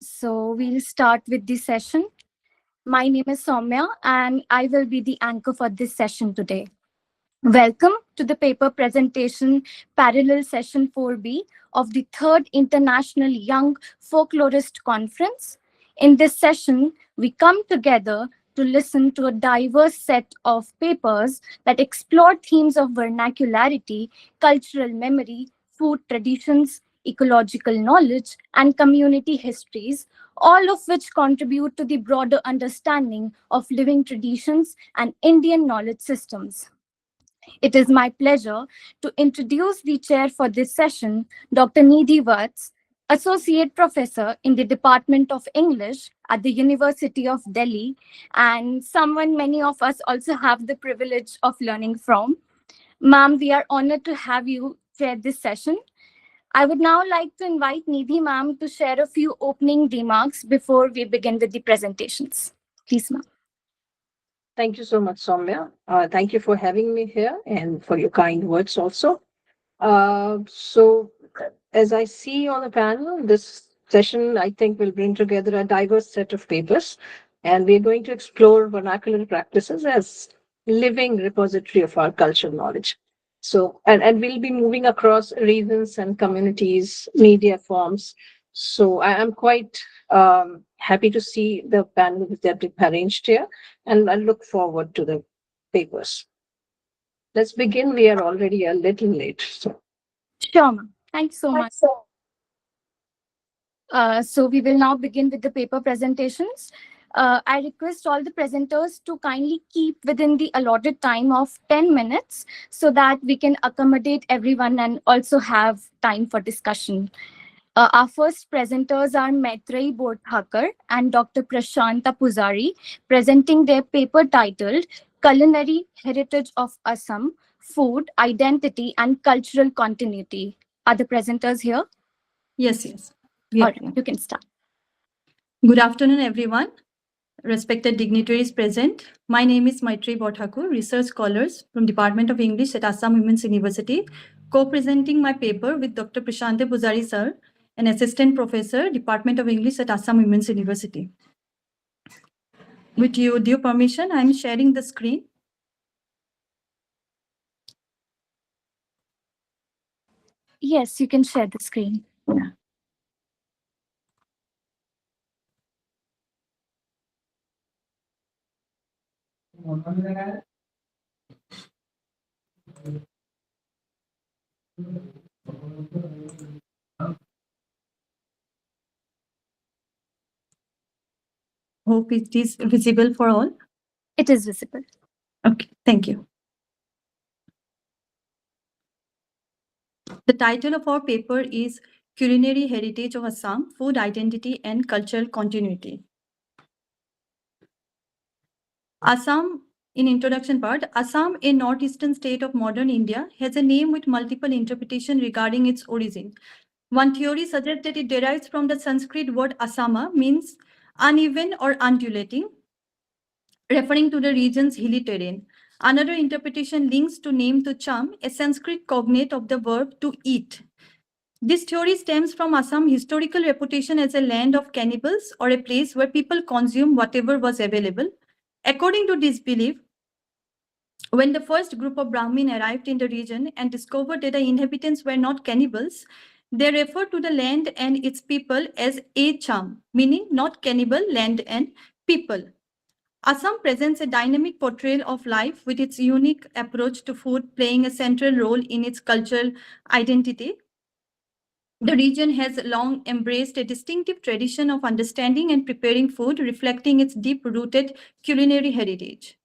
So we'll start with the session. My name is Soumya and I will be the anchor for this session today. Welcome to the paper presentation parallel session 4B of the third International Young Folklorist Conference. In this session, we come together to listen to a diverse set of papers that explore themes of vernacularity, cultural memory, food traditions, ecological knowledge, and community histories, all of which contribute to the broader understanding of living traditions and Indian knowledge systems. It is my pleasure to introduce the chair for this session, Dr. Nidhi Vats, Associate Professor in the Department of English at the University of Delhi, and someone many of us also have the privilege of learning from. Ma'am, we are honored to have you chair this session. I would now like to invite Nidhi ma'am to share a few opening remarks before we begin with the presentations. Please, ma'am. Thank you so much, Soumya. Thank you for having me here and for your kind words also. So, as I see on the panel, this session, I think, will bring together a diverse set of papers, and we're going to explore vernacular practices as living repository of our cultural knowledge. So, and we'll be moving across regions and communities, media forms. So I am quite happy to see the panel that we've arranged here, and I look forward to the papers. Let's begin. We are already a little late. So, Sure, ma'am. Thanks so much. So we will now begin with the paper presentations. I request all the presenters to kindly keep within the allotted time of 10 minutes so that we can accommodate everyone and also have time for discussion. Our first presenters are Maitreyee Borthakur and Dr. Prashanta Puzari, presenting their paper titled Culinary Heritage of Assam, Food, Identity and Cultural Continuity. Are the presenters here? Yes. All right, you can start. Good afternoon, everyone. Respected dignitaries present. My name is Maitreyee Borthakur, research scholars from Department of English at Assam Women's University, co-presenting my paper with Dr. Prashanta Puzari sir, an assistant professor, Department of English at Assam Women's University. With your due permission, I am sharing the screen. Yes, you can share the screen. Yeah. Hope it is visible for all. It is visible. Okay, thank you. The title of our paper is Culinary Heritage of Assam, Food Identity and Cultural Continuity. Assam, in introduction part, Assam, a northeastern state of modern India, has a name with multiple interpretations regarding its origin. One theory suggests that it derives from the Sanskrit word asama, means uneven or undulating, referring to the region's hilly terrain. Another interpretation links to name to cham, a Sanskrit cognate of the verb to eat. This theory stems from Assam's historical reputation as a land of cannibals or a place where people consume whatever was available. According to this belief, when the first group of Brahmin arrived in the region and discovered that the inhabitants were not cannibals, they referred to the land and its people as a cham, meaning not cannibal land and people. Assam presents a dynamic portrayal of life with its unique approach to food playing a central role in its cultural identity. The region has long embraced a distinctive tradition of understanding and preparing food, reflecting its deep-rooted culinary heritage.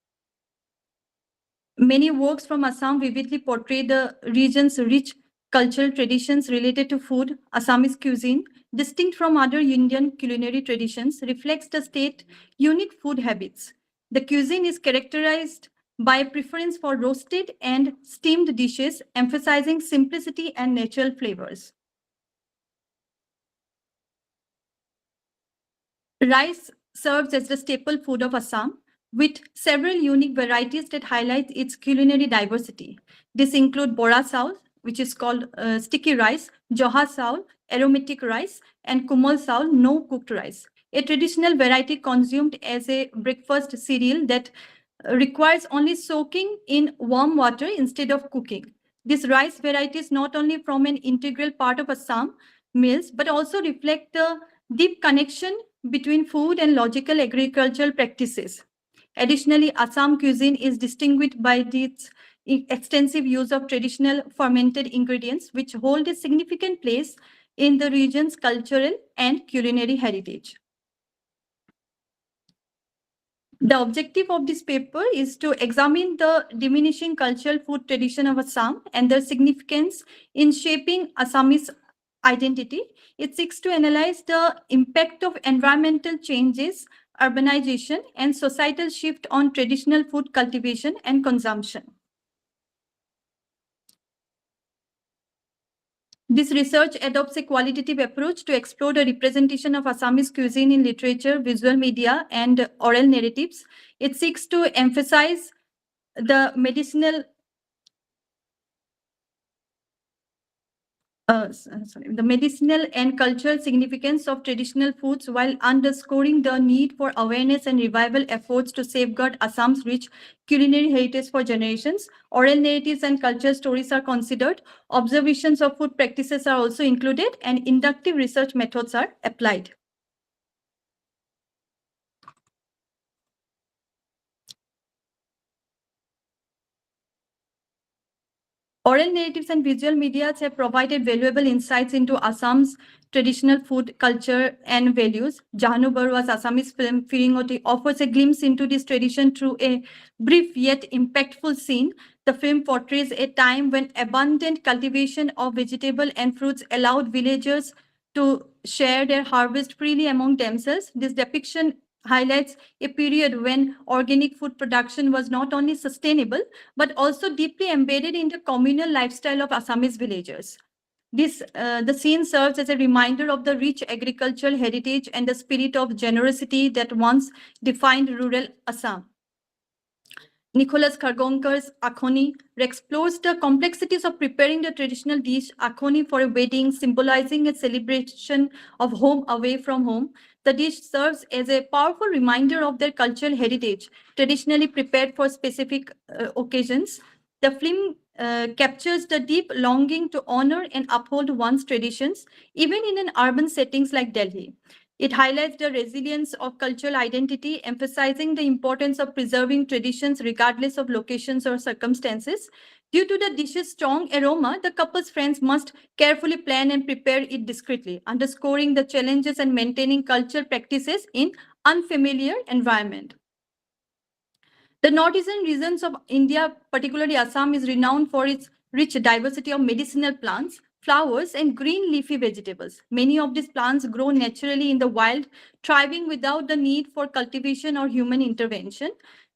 Many works from Assam vividly portray the region's rich cultural traditions related to food. Assamese cuisine, distinct from other Indian culinary traditions, reflects the state's unique food habits. The cuisine is characterized by a preference for roasted and steamed dishes, emphasizing simplicity and natural flavors. Rice serves as the staple food of Assam, with several unique varieties that highlight its culinary diversity. This include bora saul, which is called sticky rice, joha saul, aromatic rice, and kumal saul, no cooked rice, a traditional variety consumed as a breakfast cereal that requires only soaking in warm water instead of cooking. This rice variety is not only from an integral part of Assam meals, but also reflect the deep connection between food and logical agricultural practices. Additionally, Assam cuisine is distinguished by its extensive use of traditional fermented ingredients, which hold a significant place in the region's cultural and culinary heritage. The objective of this paper is to examine the diminishing cultural food tradition of Assam and their significance in shaping Assamese identity. It seeks to analyze the impact of environmental changes, urbanization, and societal shift on traditional food cultivation and consumption. This research adopts a qualitative approach to explore the representation of Assamese cuisine in literature, visual media, and oral narratives. It seeks to emphasize the medicinal and cultural significance of traditional foods while underscoring the need for awareness and revival efforts to safeguard Assam's rich culinary heritage for generations. Oral narratives and cultural stories are considered. Observations of food practices are also included, and inductive research methods are applied. Oral narratives and visual media have provided valuable insights into Assam's traditional food, culture, and values. Jahanu Barua's Assamese film Firingoti offers a glimpse into this tradition through a brief yet impactful scene. The film portrays a time when abundant cultivation of vegetable and fruits allowed villagers to share their harvest freely among themselves. This depiction highlights a period when organic food production was not only sustainable, but also deeply embedded in the communal lifestyle of Assamese villagers. The scene serves as a reminder of the rich agricultural heritage and the spirit of generosity that once defined rural Assam. Nicholas Khargonkar's Akhoni explores the complexities of preparing the traditional dish Akhoni for a wedding, symbolizing a celebration of home away from home. The dish serves as a powerful reminder of their cultural heritage, traditionally prepared for specific occasions. The film captures the deep longing to honor and uphold one's traditions, even in an urban settings like Delhi. It highlights the resilience of cultural identity, emphasizing the importance of preserving traditions regardless of locations or circumstances. Due to the dish's strong aroma, the couple's friends must carefully plan and prepare it discreetly, underscoring the challenges and maintaining cultural practices in unfamiliar environment. The northeastern regions of India, particularly Assam, is renowned for its rich diversity of medicinal plants, flowers, and green leafy vegetables. Many of these plants grow naturally in the wild, thriving without the need for cultivation or human intervention.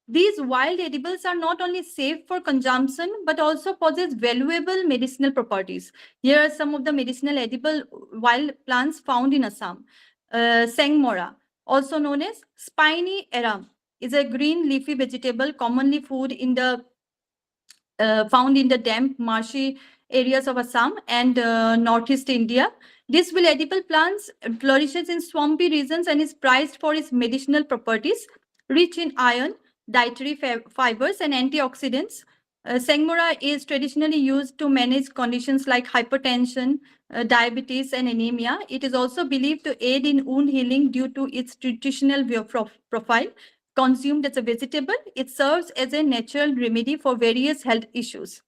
These wild edibles are not only safe for consumption, but also possess valuable medicinal properties. Here are some of the medicinal edible wild plants found in Assam. Sengmora, also known as spiny aram, is a green leafy vegetable commonly found in the damp, marshy areas of Assam and northeast India. This will edible plants flourishes in swampy regions and is prized for its medicinal properties, rich in iron, dietary fibers, and antioxidants. Sengmora is traditionally used to manage conditions like hypertension, diabetes, and anemia. It is also believed to aid in wound healing due to its nutritional profile. Consumed as a vegetable, it serves as a natural remedy for various health issues.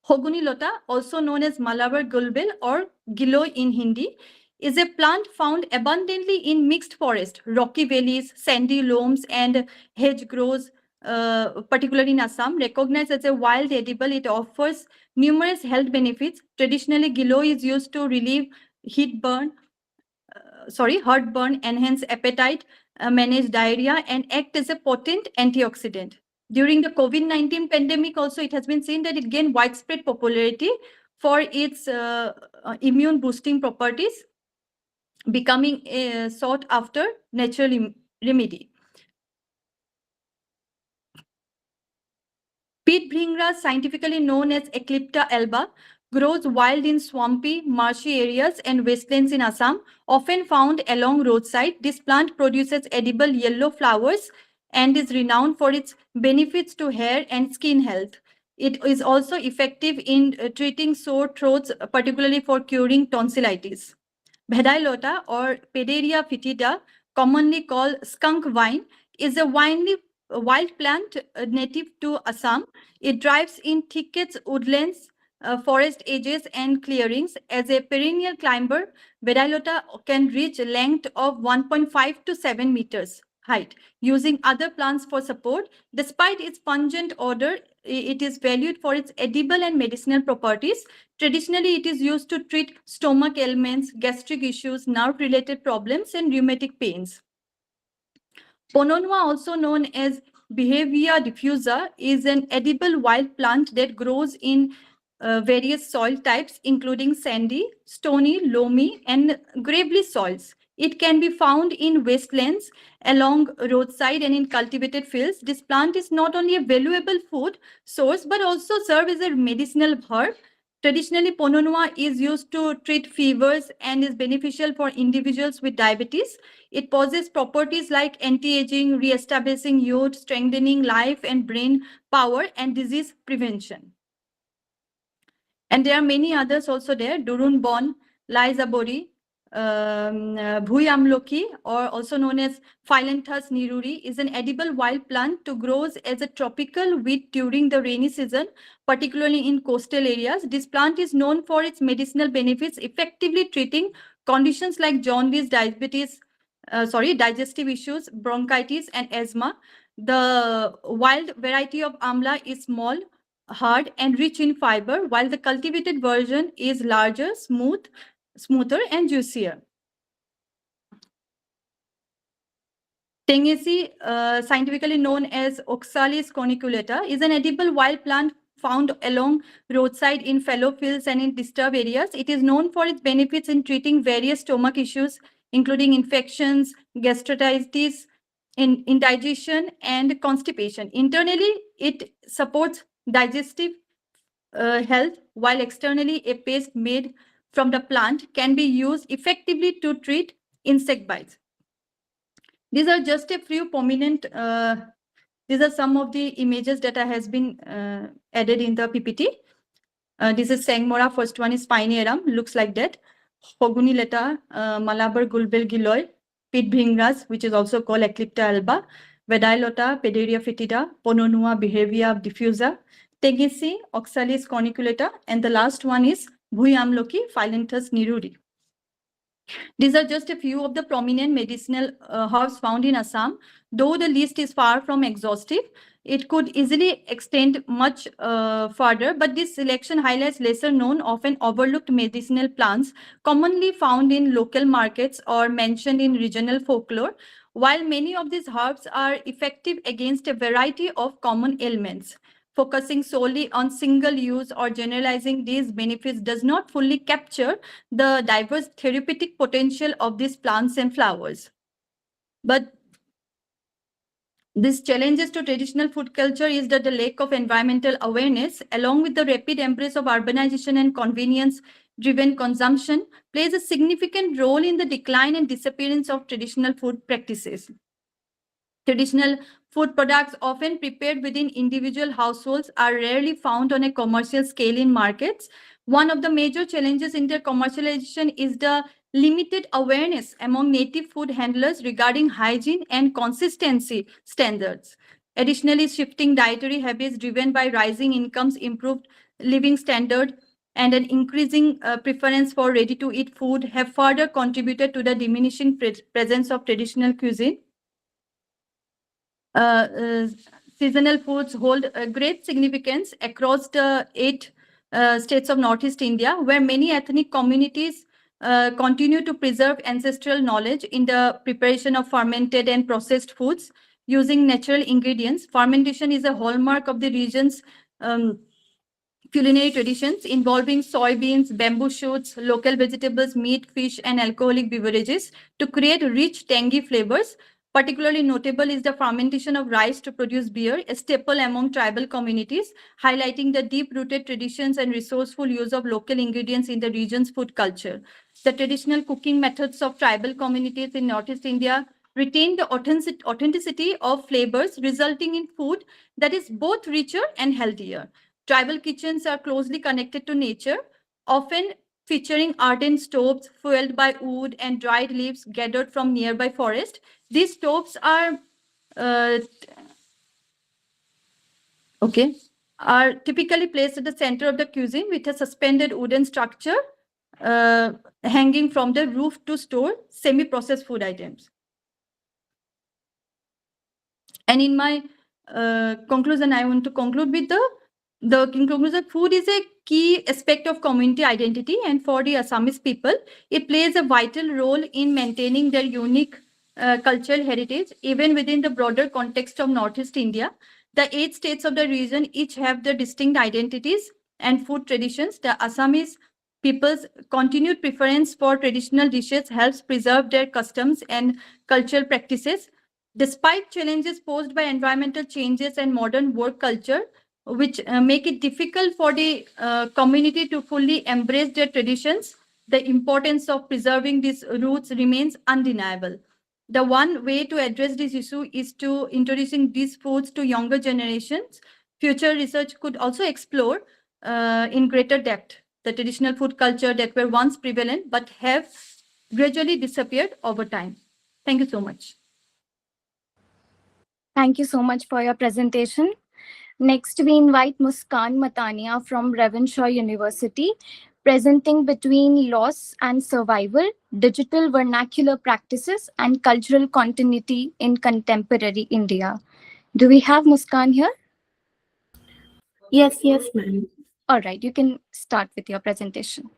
Hoguni lota, also known as Malabar gulbil or giloi in Hindi, is a plant found abundantly in mixed forest, rocky valleys, sandy loams, and hedgerows, particularly in Assam. Recognized as a wild edible, it offers numerous health benefits. Traditionally, giloi is used to relieve heartburn, enhance appetite, manage diarrhea, and act as a potent antioxidant. During the COVID-19 pandemic, also, it has been seen that it gained widespread popularity for its immune boosting properties, becoming a sought after natural remedy. Peat bhringra, scientifically known as Eclipta alba, grows wild in swampy, marshy areas and wastelands in Assam, often found along roadside. This plant produces edible yellow flowers and is renowned for its benefits to hair and skin health. It is also effective in treating sore throats, particularly for curing tonsillitis. Bhedailota or Pederia fetida, commonly called skunk vine, is a wild plant native to Assam. It thrives in thickets, woodlands, forest edges, and clearings. As a perennial climber, Bhedailota can reach a length of 1.5 to 7 meters height, using other plants for support. Despite its pungent odor, it is valued for its edible and medicinal properties. Traditionally, it is used to treat stomach ailments, gastric issues, nerve-related problems, and rheumatic pains. Pononua, also known as Behavia diffusa, is an edible wild plant that grows in various soil types, including sandy, stony, loamy, and gravelly soils. It can be found in wastelands, along roadside, and in cultivated fields. This plant is not only a valuable food source, but also serves as a medicinal herb. Traditionally, Pononua is used to treat fevers and is beneficial for individuals with diabetes. It possesses properties like anti-aging, re-establishing youth, strengthening life and brain power, and disease prevention. And there are many others also there. Durun Bon, Laizabori, Bhui Amloki, or also known as Phyllanthus niruri, is an edible wild plant to grows as a tropical weed during the rainy season, particularly in coastal areas. This plant is known for its medicinal benefits, effectively treating conditions like jaundice, digestive issues, bronchitis, and asthma. The wild variety of amla is small, hard, and rich in fiber, while the cultivated version is larger, smoother, and juicier. Tengesi, scientifically known as Oxalis corniculata, is an edible wild plant found along roadside in fallow fields and in disturbed areas. It is known for its benefits in treating various stomach issues, including infections, gastritis, indigestion, and constipation. Internally, it supports digestive health, while externally a paste made from the plant can be used effectively to treat insect bites. These are just a few prominent, these are some of the images that has been added in the PPT. This is Sengmora, first one is Spinearum, looks like that. Hogunileta, Malabar Gulbel Giloy, Pit Bhingras, which is also called Eclipta alba, Vedailota, Pederia fetida, Pononua, Behavia diffusa, Tegesi, Oxalis corniculata, and the last one is Bhui Amloki, Phyllanthus niruri. These are just a few of the prominent medicinal herbs found in Assam. Though the list is far from exhaustive, it could easily extend much further, but this selection highlights lesser known, often overlooked medicinal plants commonly found in local markets or mentioned in regional folklore. While many of these herbs are effective against a variety of common ailments, focusing solely on single use or generalizing these benefits does not fully capture the diverse therapeutic potential of these plants and flowers. But these challenges to traditional food culture is that the lack of environmental awareness, along with the rapid embrace of urbanization and convenience-driven consumption, plays a significant role in the decline and disappearance of traditional food practices. Traditional food products, often prepared within individual households, are rarely found on a commercial scale in markets. One of the major challenges in their commercialization is the limited awareness among native food handlers regarding hygiene and consistency standards. Additionally, shifting dietary habits driven by rising incomes, improved living standard, and an increasing preference for ready-to-eat food have further contributed to the diminishing presence of traditional cuisine. Seasonal foods hold a great significance across the 8 states of Northeast India, where many ethnic communities continue to preserve ancestral knowledge in the preparation of fermented and processed foods using natural ingredients. Fermentation is a hallmark of the region's culinary traditions, involving soybeans, bamboo shoots, local vegetables, meat, fish, and alcoholic beverages to create rich, tangy flavors. Particularly notable is the fermentation of rice to produce beer, a staple among tribal communities, highlighting the deep-rooted traditions and resourceful use of local ingredients in the region's food culture. The traditional cooking methods of tribal communities in Northeast India retain the authenticity of flavors, resulting in food that is both richer and healthier. Tribal kitchens are closely connected to nature, often featuring ardent stoves fueled by wood and dried leaves gathered from nearby forest. These stoves are are typically placed at the center of the cuisine with a suspended wooden structure hanging from the roof to store semi-processed food items. And in my conclusion, I want to conclude with the conclusion: food is a key aspect of community identity, and for the Assamese people, it plays a vital role in maintaining their unique cultural heritage, even within the broader context of Northeast India. The 8 states of the region each have their distinct identities and food traditions. The Assamese people's continued preference for traditional dishes helps preserve their customs and cultural practices. Despite challenges posed by environmental changes and modern work culture, which make it difficult for the community to fully embrace their traditions, the importance of preserving these roots remains undeniable. The one way to address this issue is to introducing these foods to younger generations. Future research could also explore in greater depth the traditional food culture that were once prevalent but have gradually disappeared over time. Thank you so much. Thank you so much for your presentation. Next, we invite Muskan Matania from Ravenshaw University, presenting Between Loss and Survival, Digital Vernacular Practices and Cultural Continuity in Contemporary India. Do we have Muskan here? Yes, ma'am. All right, you can start with your presentation.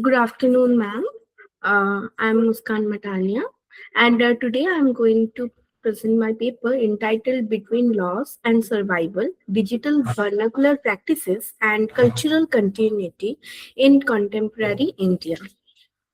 Good afternoon, ma'am. I'm Muskan Matania, and today I'm going to present my paper entitled Between Loss and Survival, Digital Vernacular Practices and Cultural Continuity in Contemporary India.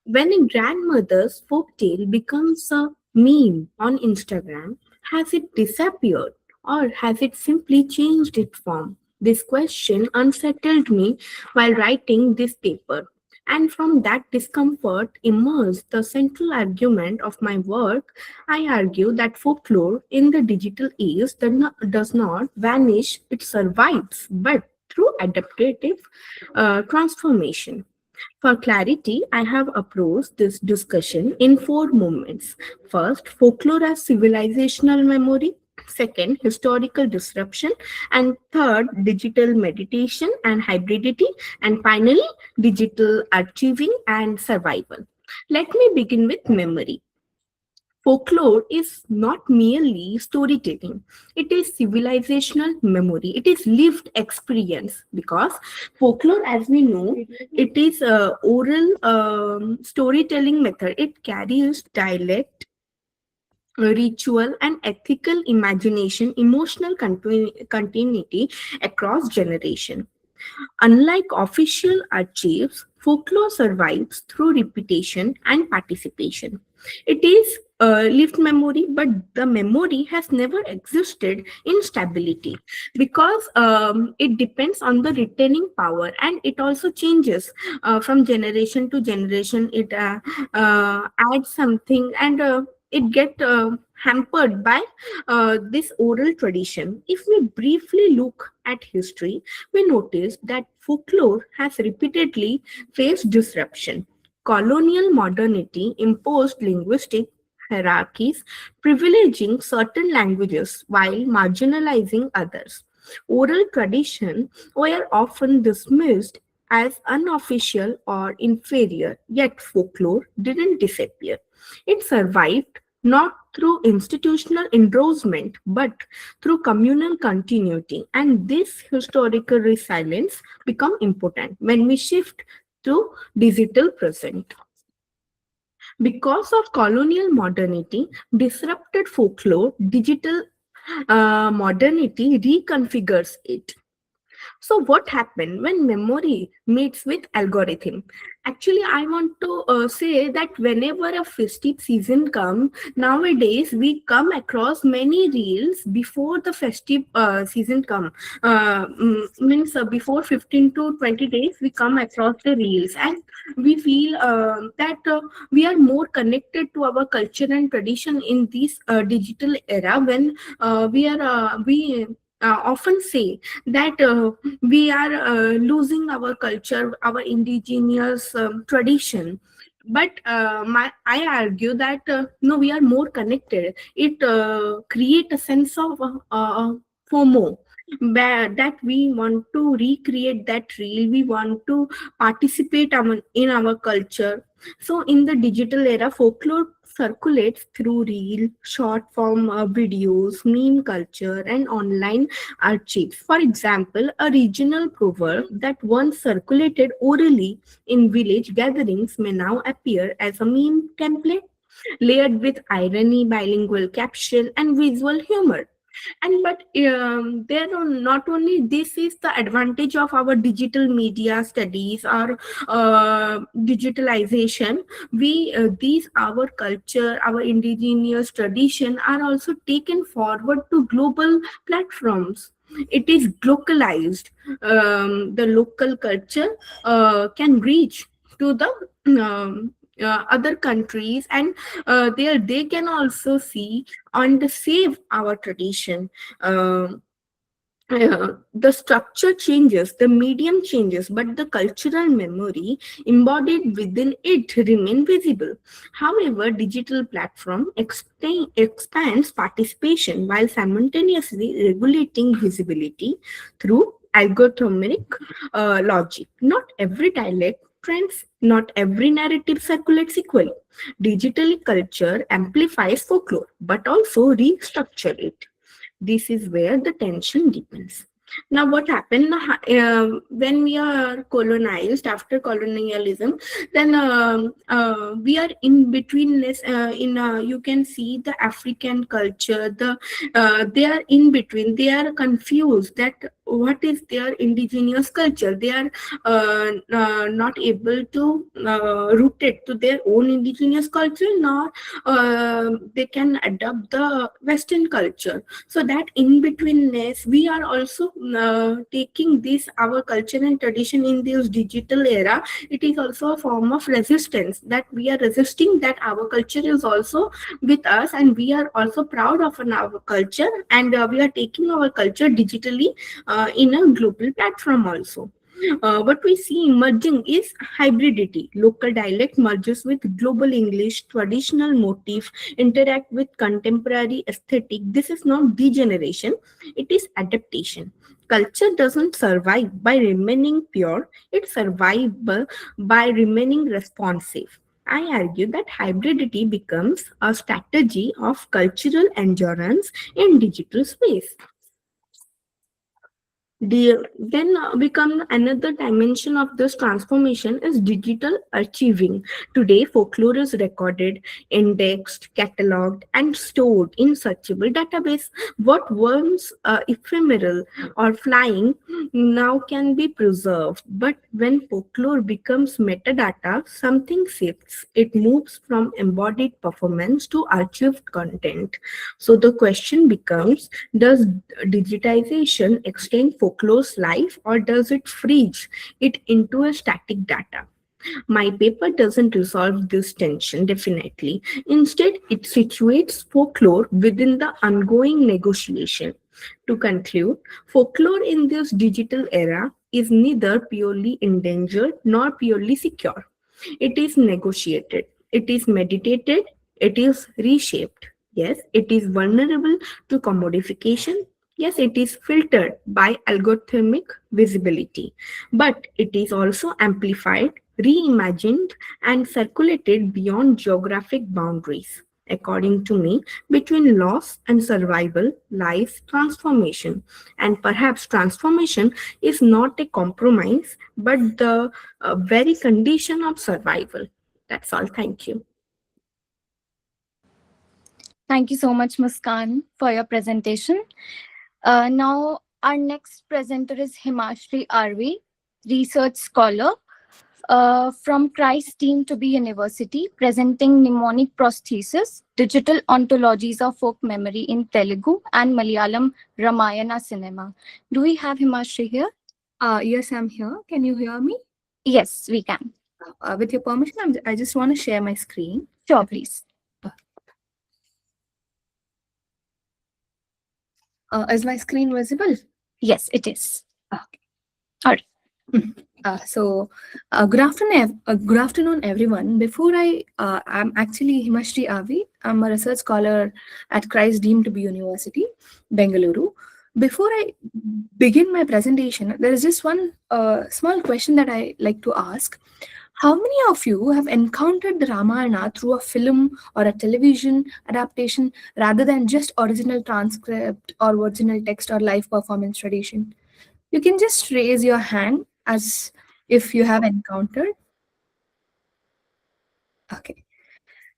When a grandmother's folktale becomes a meme on Instagram, has it disappeared or has it simply changed its form? This question unsettled me while writing this paper. And from that discomfort emerged the central argument of my work. I argue that folklore in the digital age does not vanish, it survives, but through adaptive transformation. For clarity, I have approached this discussion in 4 moments. First, folklore as civilizational memory. Second, historical disruption. And third, digital meditation and hybridity. And finally, digital archiving and survival. Let me begin with memory. Folklore is not merely storytelling. It is civilizational memory. It is lived experience, because folklore, as we know, it is oral storytelling method. It carries dialect, ritual, and ethical imagination, emotional continuity across generation. Unlike official archives, folklore survives through repetition and participation. It is lived memory, but the memory has never existed in stability, because it depends on the retaining power, and it also changes from generation to generation. It adds something, and it gets hampered by this oral tradition. If we briefly look at history, we notice that folklore has repeatedly faced disruption. Colonial modernity imposed linguistic hierarchies, privileging certain languages while marginalizing others. Oral traditions were often dismissed as unofficial or inferior, yet folklore didn't disappear. It survived not through institutional endorsement, but through communal continuity. And this historical resilience become important when we shift to digital present. Because of colonial modernity disrupted folklore, digital modernity reconfigures it. So what happened when memory meets with algorithm? Actually, I want to say that whenever a festive season comes, nowadays we come across many reels before the festive season come. Means before 15 to 20 days, we come across the reels, and we feel that we are more connected to our culture and tradition in this digital era when we often say that we are losing our culture, our indigenous tradition. But I argue that no, we are more connected. It create a sense of FOMO, that we want to recreate that reel. We want to participate in our culture. So in the digital era, folklore circulates through reel, short form videos, meme culture, and online archives. For example, a regional proverb that once circulated orally in village gatherings may now appear as a meme template, layered with irony, bilingual caption, and visual humor. And but there are not only this is the advantage of our digital media studies or digitalization. We these our culture, our indigenous tradition are also taken forward to global platforms. It is localized. The local culture can reach to the other countries, and there they can also see and save our tradition. The structure changes, the medium changes, but the cultural memory embodied within it remain visible. However, digital platform expands participation while simultaneously regulating visibility through algorithmic logic. Not every dialect trends, not every narrative circulates equally. Digital culture amplifies folklore, but also restructure it. This is where the tension deepens. Now, what happened when we are colonized after colonialism? Then we are in between this. You can see the African culture. They are in between. They are confused that what is their indigenous culture. They are not able to root it to their own indigenous culture, nor they can adopt the Western culture. So that in betweenness, we are also taking this our culture and tradition in this digital era. It is also a form of resistance, that we are resisting that our culture is also with us, and we are also proud of our culture, and we are taking our culture digitally in a global platform also. What we see emerging is hybridity. Local dialect merges with global English, traditional motif interact with contemporary aesthetic. This is not degeneration, it is adaptation. Culture doesn't survive by remaining pure, it survives by remaining responsive. I argue that hybridity becomes a strategy of cultural endurance in digital space. Then become another dimension of this transformation is digital archiving. Today, folklore is recorded, indexed, catalogued, and stored in searchable database. What once ephemeral or flying now can be preserved. But when folklore becomes metadata, something shifts. It moves from embodied performance to archived content. So the question becomes, does digitization extend folklore's life, or does it freeze it into a static data? My paper doesn't resolve this tension, definitely. Instead, it situates folklore within the ongoing negotiation. To conclude, folklore in this digital era is neither purely endangered nor purely secure. It is negotiated, it is meditated, it is reshaped. Yes, it is vulnerable to commodification. Yes, it is filtered by algorithmic visibility, but it is also amplified, reimagined, and circulated beyond geographic boundaries. According to me, between loss and survival lies transformation. And perhaps transformation is not a compromise, but the very condition of survival. That's all. Thank you. Thank you so much, Muskan, for your presentation. Now, Our next presenter is Himashree RV, research scholar from Christ Team to be University, presenting Mnemonic Prosthesis, digital ontologies of folk memory in Telugu and Malayalam Ramayana cinema. Do we have Himashree here? Yes, I'm here. Can you hear me? Yes, we can. With your permission, I just want to share my screen. Sure, please. Is my screen visible? Yes, it is. Good afternoon, everyone. Before I'm actually Himashree Avi. I'm a research scholar at Christ Deemed to be University, Bengaluru. Before I begin my presentation, there is just one small question that I like to ask. How many of you have encountered the Ramayana through a film or a television adaptation rather than just original transcript or original text or live performance tradition? You can just raise your hand as if you have encountered. Okay.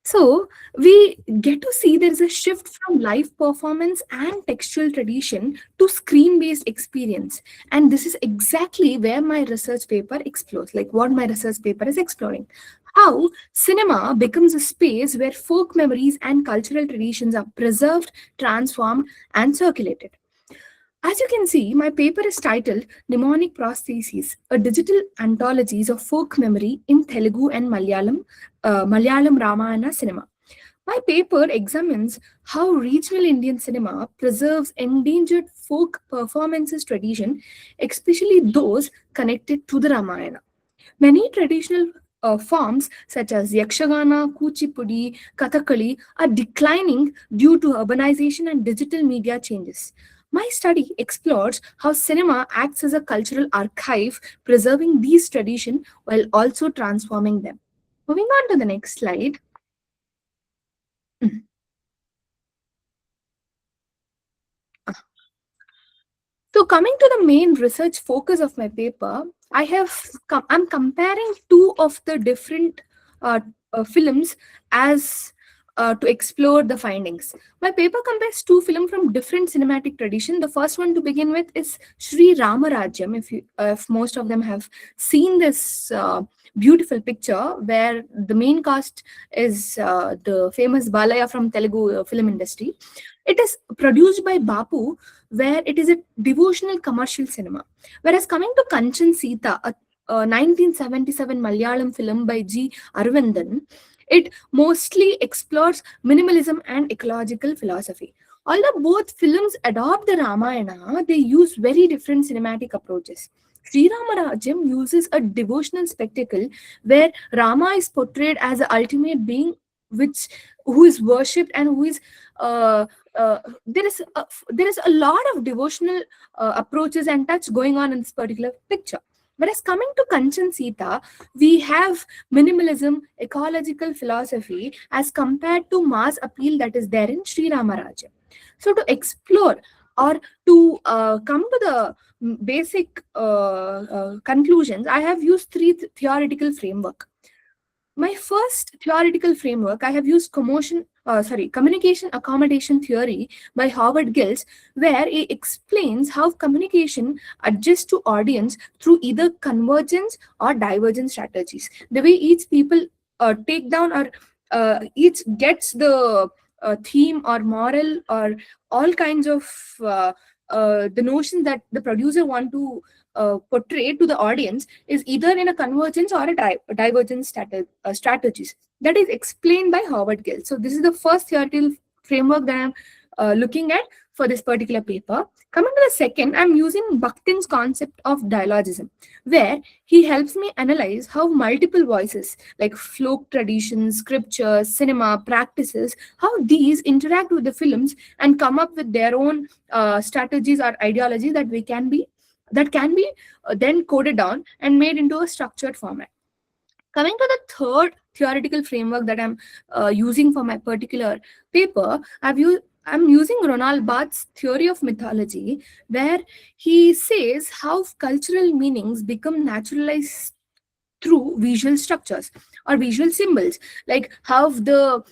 So we get to see there is a shift from live performance and textual tradition to screen-based experience. And this is exactly where my research paper explores, like what my research paper is exploring. How cinema becomes a space where folk memories and cultural traditions are preserved, transformed, and circulated. As you can see, my paper is titled Mnemonic Prosthesis, a digital anthologies of folk memory in Telugu and Malayalam Ramayana cinema. My paper examines how regional Indian cinema preserves endangered folk performances tradition, especially those connected to the Ramayana. Many traditional forms such as Yakshagana, Kuchipudi, Kathakali are declining due to urbanization and digital media changes. My study explores how cinema acts as a cultural archive, preserving these traditions while also transforming them. Moving on to the next slide. So coming to the main research focus of my paper, I'm comparing two of the different films as to explore the findings. My paper compares two films from different cinematic tradition. The first one to begin with is Sri Ramarajyam. If most of them have seen this beautiful picture, where the main cast is the famous Balaya from Telugu film industry. It is produced by Bapu, where it is a devotional commercial cinema. Whereas coming to Kanchan Sita, a 1977 Malayalam film by G. Arvindan, it mostly explores minimalism and ecological philosophy. Although both films adopt the Ramayana, they use very different cinematic approaches. Sri Ramarajyam uses a devotional spectacle where Rama is portrayed as the ultimate being who is worshipped and who is there is a lot of devotional approaches and touch going on in this particular picture. Whereas coming to Kanchan Sita, we have minimalism, ecological philosophy as compared to mass appeal that is there in Sri Ramarajyam. So to explore or to come to the basic conclusions, I have used three theoretical framework. My first theoretical framework, I have used communication accommodation theory by Howard Gills, where he explains how communication adjusts to audience through either convergence or divergence strategies. The way each people take down or each gets the theme or moral or all kinds of the notion that the producer want to portray to the audience is either in a convergence or a divergence strategies. That is explained by Howard Gill. So this is the first theoretical framework that I'm looking at for this particular paper. Coming to the second, I'm using Bakhtin's concept of dialogism, where he helps me analyze how multiple voices like folk traditions, scriptures, cinema, practices, how these interact with the films and come up with their own strategies or ideology that can be then coded down and made into a structured format. Coming to the third theoretical framework that I'm using for my particular paper, I'm using Ronald Barthes' theory of mythology, where he says how cultural meanings become naturalized through visual structures or visual symbols, like how the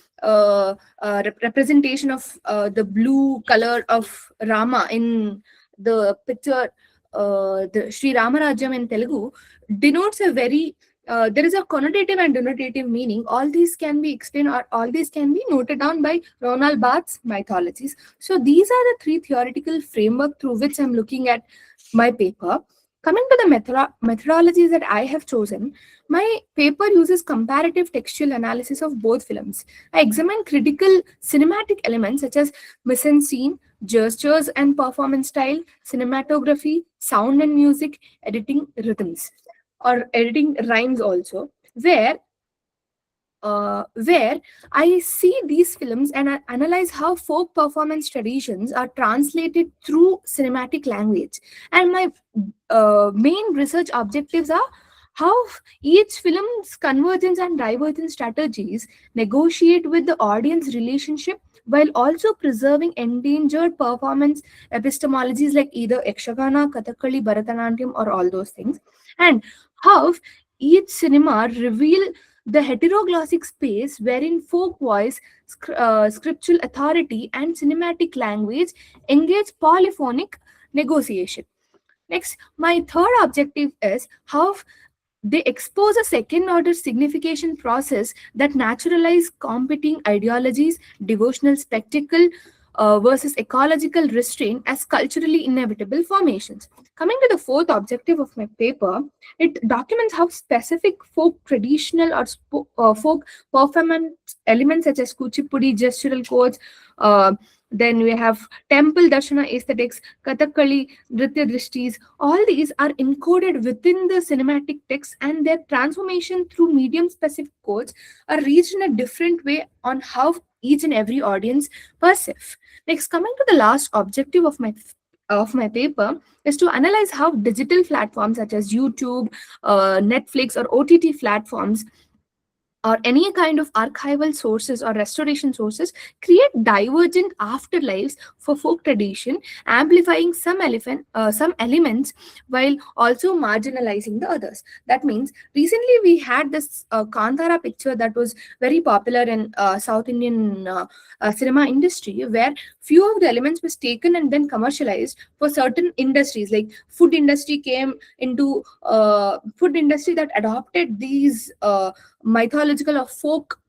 representation of the blue color of Rama in the picture, the Sri Ramarajam in Telugu, denotes a very there is a connotative and denotative meaning. All these can be explained, or all these can be noted down by Ronald Barthes' mythologies. So these are the three theoretical framework through which I'm looking at my paper. Coming to the methodologies that I have chosen, my paper uses comparative textual analysis of both films. I examine critical cinematic elements such as mise-en-scene, gestures and performance style, cinematography, sound and music, editing rhythms, or editing rhymes also, where I see these films and I analyze how folk performance traditions are translated through cinematic language. And my main research objectives are how each film's convergence and divergence strategies negotiate with the audience relationship while also preserving endangered performance epistemologies like either Yakshagana, Kathakali, Bharatanatyam, or all those things, and how each cinema reveal the heteroglossic space wherein folk voice, scriptural authority, and cinematic language engage polyphonic negotiation. Next, my third objective is how they expose a second order signification process that naturalize competing ideologies, devotional spectacle versus ecological restraint as culturally inevitable formations. Coming to the fourth objective of my paper, it documents how specific folk traditional or folk performance elements such as kuchipudi, gestural codes, then we have temple darshana aesthetics, Kathakali, Nritya Drishtis. All these are encoded within the cinematic text, and their transformation through medium-specific codes are reached in a different way on how each and every audience perceive. Next, coming to the last objective of my paper is to analyze how digital platforms such as YouTube, Netflix, or OTT platforms, or any kind of archival sources or restoration sources, create divergent afterlives for folk tradition, amplifying some elements while also marginalizing the others. That means recently we had this Kantara picture that was very popular in South Indian cinema industry, where few of the elements was taken and then commercialized for certain industries. Like food industry came into food industry that adopted these mythological or folk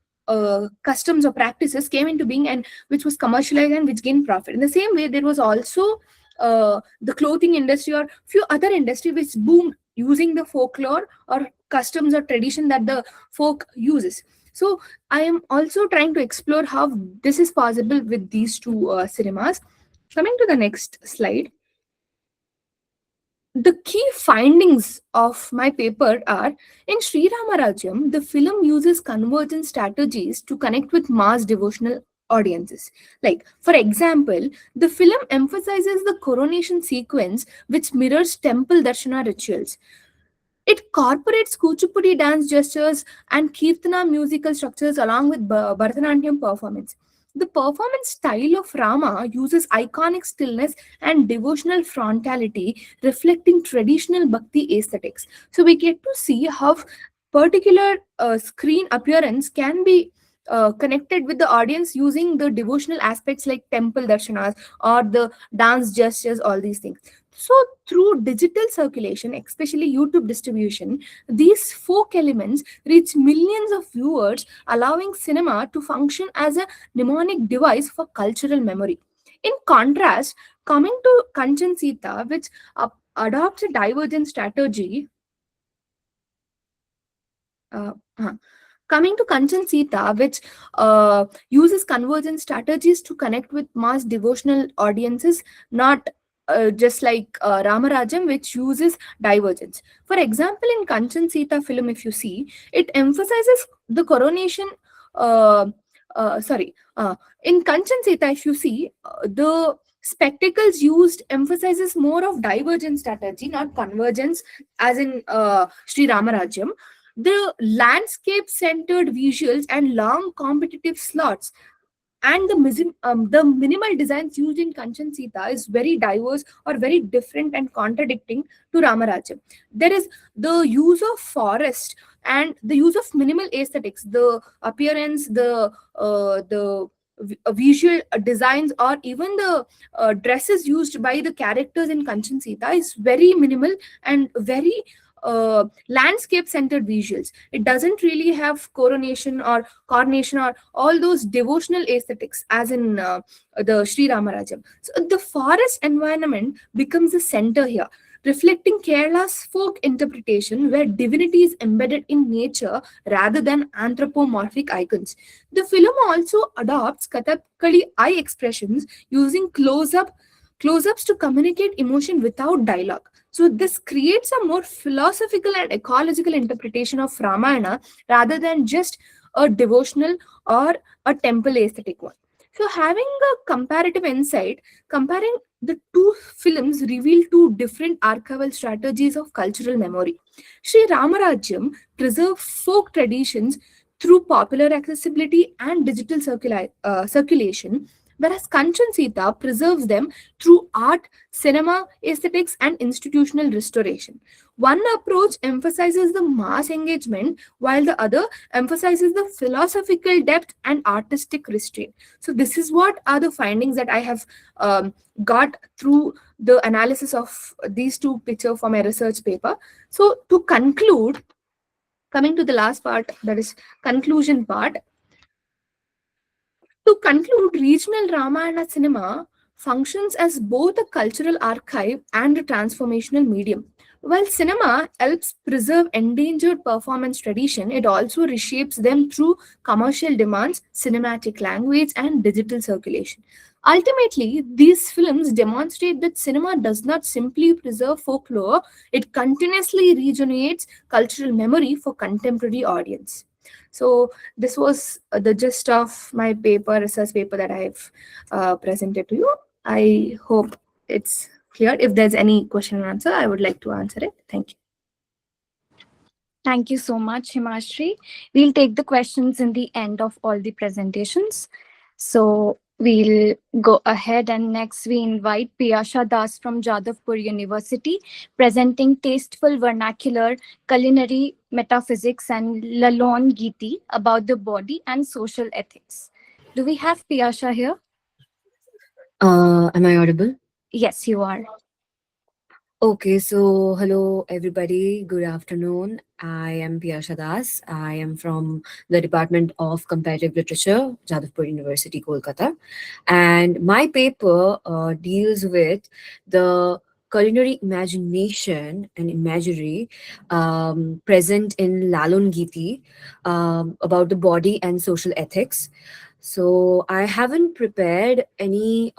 customs or practices came into being, and which was commercialized and which gained profit. In the same way, there was also the clothing industry or few other industry which boomed using the folklore or customs or tradition that the folk uses. So I am also trying to explore how this is possible with these two cinemas. Coming to the next slide, the key findings of my paper are: in Sri Ramarajam, the film uses convergent strategies to connect with mass devotional audiences. Like, for example, the film emphasizes the coronation sequence, which mirrors temple darshana rituals. It incorporates kuchipudi dance gestures and kirtana musical structures along with Bharatanatyam performance. The performance style of Rama uses iconic stillness and devotional frontality, reflecting traditional bhakti aesthetics. So we get to see how particular screen appearance can be connected with the audience using the devotional aspects like temple darshanas or the dance gestures, all these things. So through digital circulation, especially YouTube distribution, these folk elements reach millions of viewers, allowing cinema to function as a mnemonic device for cultural memory. In contrast, coming to Kanchan Sita, which adopts a divergent strategy, coming to Kanchan Sita, which uses convergent strategies to connect with mass devotional audiences, not just like Ramarajam, which uses divergence. For example, in Kanchan Sita film, if you see, it emphasizes the coronation. In Kanchan Sita, if you see, the spectacles used emphasizes more of divergent strategy, not convergence, as in Sri Ramarajam. The landscape-centered visuals and long competitive slots and the minimal designs used in Kanchan Sita is very diverse or very different and contradicting to Ramarajam. There is the use of forest and the use of minimal aesthetics, the appearance, the visual designs or even the dresses used by the characters in Kanchan Sita is very minimal and very landscape centered visuals. It doesn't really have coronation or all those devotional aesthetics as in the Sri Ramarajam. So the forest environment becomes the center here, reflecting Kerala's folk interpretation where divinity is embedded in nature rather than anthropomorphic icons. The film also adopts Kathakali eye expressions using close-ups to communicate emotion without dialogue. So this creates a more philosophical and ecological interpretation of Ramayana rather than just a devotional or a temple aesthetic one. So having a comparative insight, comparing the two films reveal two different archival strategies of cultural memory. Sri Ramarajyam preserved folk traditions through popular accessibility and digital circulation, whereas Kanchan Sita preserves them through art, cinema, aesthetics, and institutional restoration. One approach emphasizes the mass engagement, while the other emphasizes the philosophical depth and artistic restraint. So, this is what are the findings that I have got through the analysis of these two pictures for my research paper. So, to conclude, coming to the last part, that is conclusion part. To conclude, regional Ramayana cinema functions as both a cultural archive and a transformational medium. While cinema helps preserve endangered performance tradition, it also reshapes them through commercial demands, cinematic language, and digital circulation. Ultimately, these films demonstrate that cinema does not simply preserve folklore, it continuously regenerates cultural memory for contemporary audience. So this was the gist of my research paper that I've presented to you. I hope it's clear. If there's any question or answer, I would like to answer it. Thank you. Thank you so much, Himashree. We'll take the questions in the end of all the presentations. So we'll go ahead, and next we invite Piyasha Das from Jadavpur University, presenting Tasteful, Vernacular, Culinary, Metaphysics, and Lalon, Geeti about the body and social ethics. Do we have Piyasha here? Am I audible? Yes, you are. Okay, so hello everybody. Good afternoon. I am Piyasha Das. I am from the Department of Comparative Literature, Jadavpur University, Kolkata. And my paper deals with the culinary imagination and imagery present in Lalon Geeti about the body and social ethics. So I haven't prepared any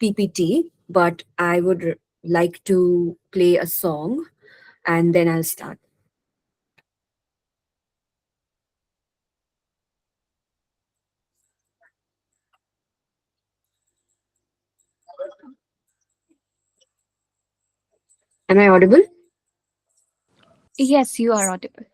PPT, but I would like to play a song and then I'll start. Am I audible? Yes, you are audible.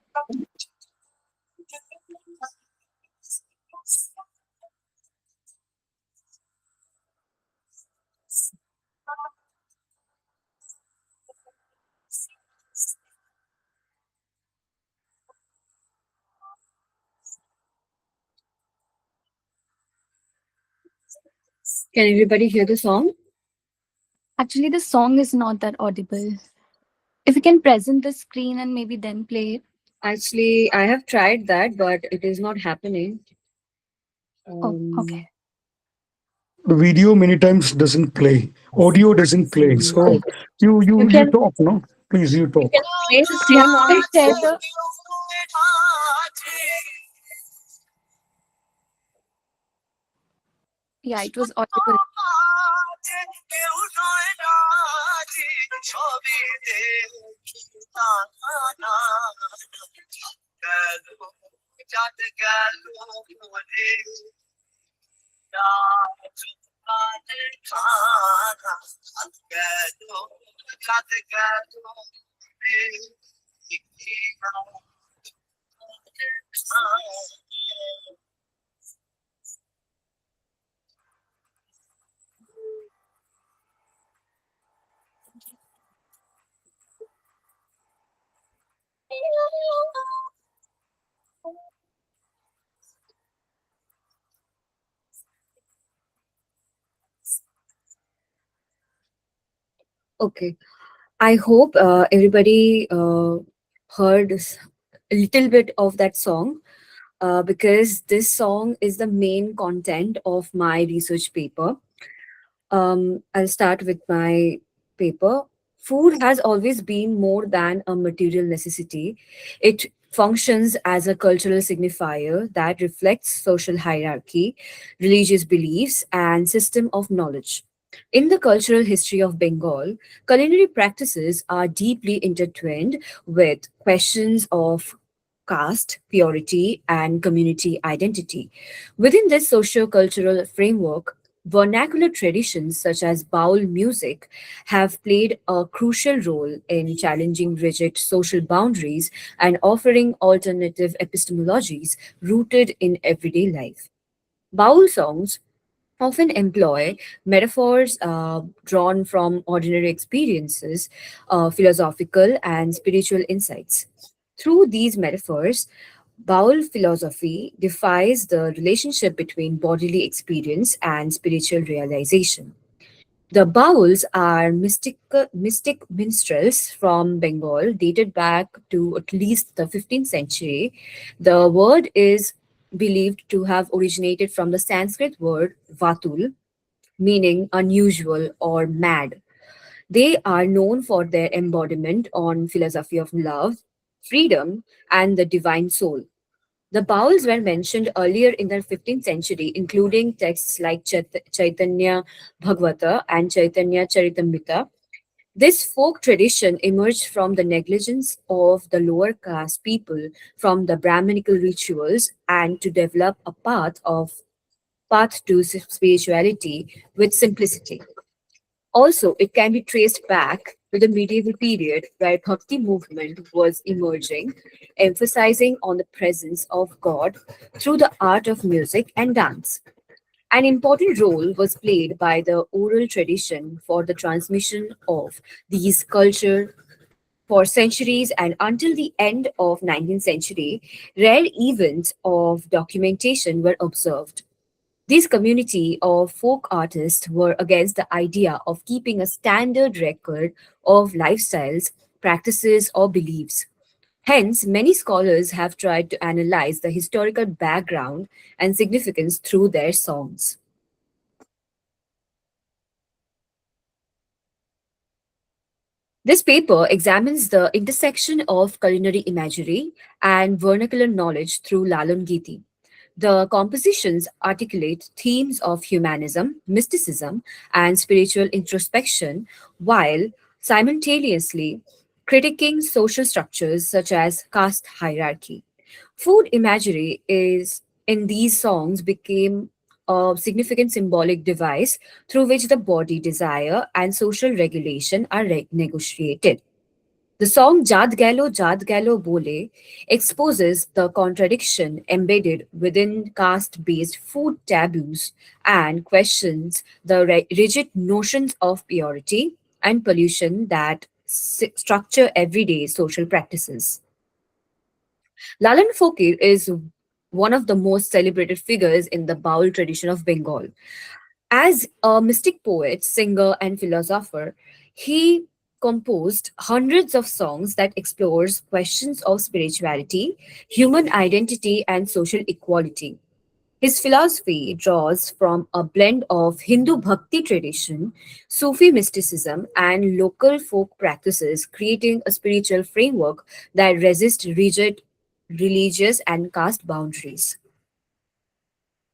Can everybody hear the song? Actually, the song is not that audible. If you can present the screen and maybe then play it. Actually, I have tried that, but it is not happening. Oh, okay. The video many times doesn't play. Audio doesn't play. So you can- talk, no? Please, you talk. Play the screen Yeah, on. share the. Yeah, it was audible. Okay. I hope everybody heard a little bit of that song because this song is the main content of my research paper. I'll start with my paper. Food has always been more than a material necessity. It functions as a cultural signifier that reflects social hierarchy, religious beliefs, and system of knowledge. In the cultural history of Bengal, culinary practices are deeply intertwined with questions of caste, purity, and community identity. Within this socio-cultural framework, vernacular traditions such as baul music have played a crucial role in challenging rigid social boundaries and offering alternative epistemologies rooted in everyday life. Baul songs often employ metaphors drawn from ordinary experiences, philosophical and spiritual insights. Through these metaphors, Baul philosophy defies the relationship between bodily experience and spiritual realization. The Bauls are mystic minstrels from Bengal, dated back to at least the 15th century. The word is believed to have originated from the Sanskrit word vatul, meaning unusual or mad. They are known for their embodiment on philosophy of love, freedom, and the divine soul. The Bauls were mentioned earlier in the 15th century, including texts like Chaitanya Bhagavata and Chaitanya Charitamrita. This folk tradition emerged from the negligence of the lower caste people from the Brahminical rituals and to develop a path to spirituality with simplicity. Also, it can be traced back to the medieval period where Bhakti movement was emerging, emphasizing on the presence of God through the art of music and dance. An important role was played by the oral tradition for the transmission of these culture for centuries and until the end of 19th century, rare events of documentation were observed. This community of folk artists were against the idea of keeping a standard record of lifestyles, practices, or beliefs. Hence, many scholars have tried to analyze the historical background and significance through their songs. This paper examines the intersection of culinary imagery and vernacular knowledge through Lalon Geeti. The compositions articulate themes of humanism, mysticism, and spiritual introspection while simultaneously critiquing social structures such as caste hierarchy. Food imagery is in these songs became a significant symbolic device through which the body desire and social regulation are negotiated. The song Jad Galo Bole exposes the contradiction embedded within caste based food taboos and questions the rigid notions of purity and pollution that structure everyday social practices. Lalan Fakir is one of the most celebrated figures in the Baul tradition of Bengal. As a mystic poet, singer, and philosopher, he composed hundreds of songs that explores questions of spirituality, human identity, and social equality. His philosophy draws from a blend of Hindu bhakti tradition, Sufi mysticism, and local folk practices, creating a spiritual framework that resists rigid religious and caste boundaries.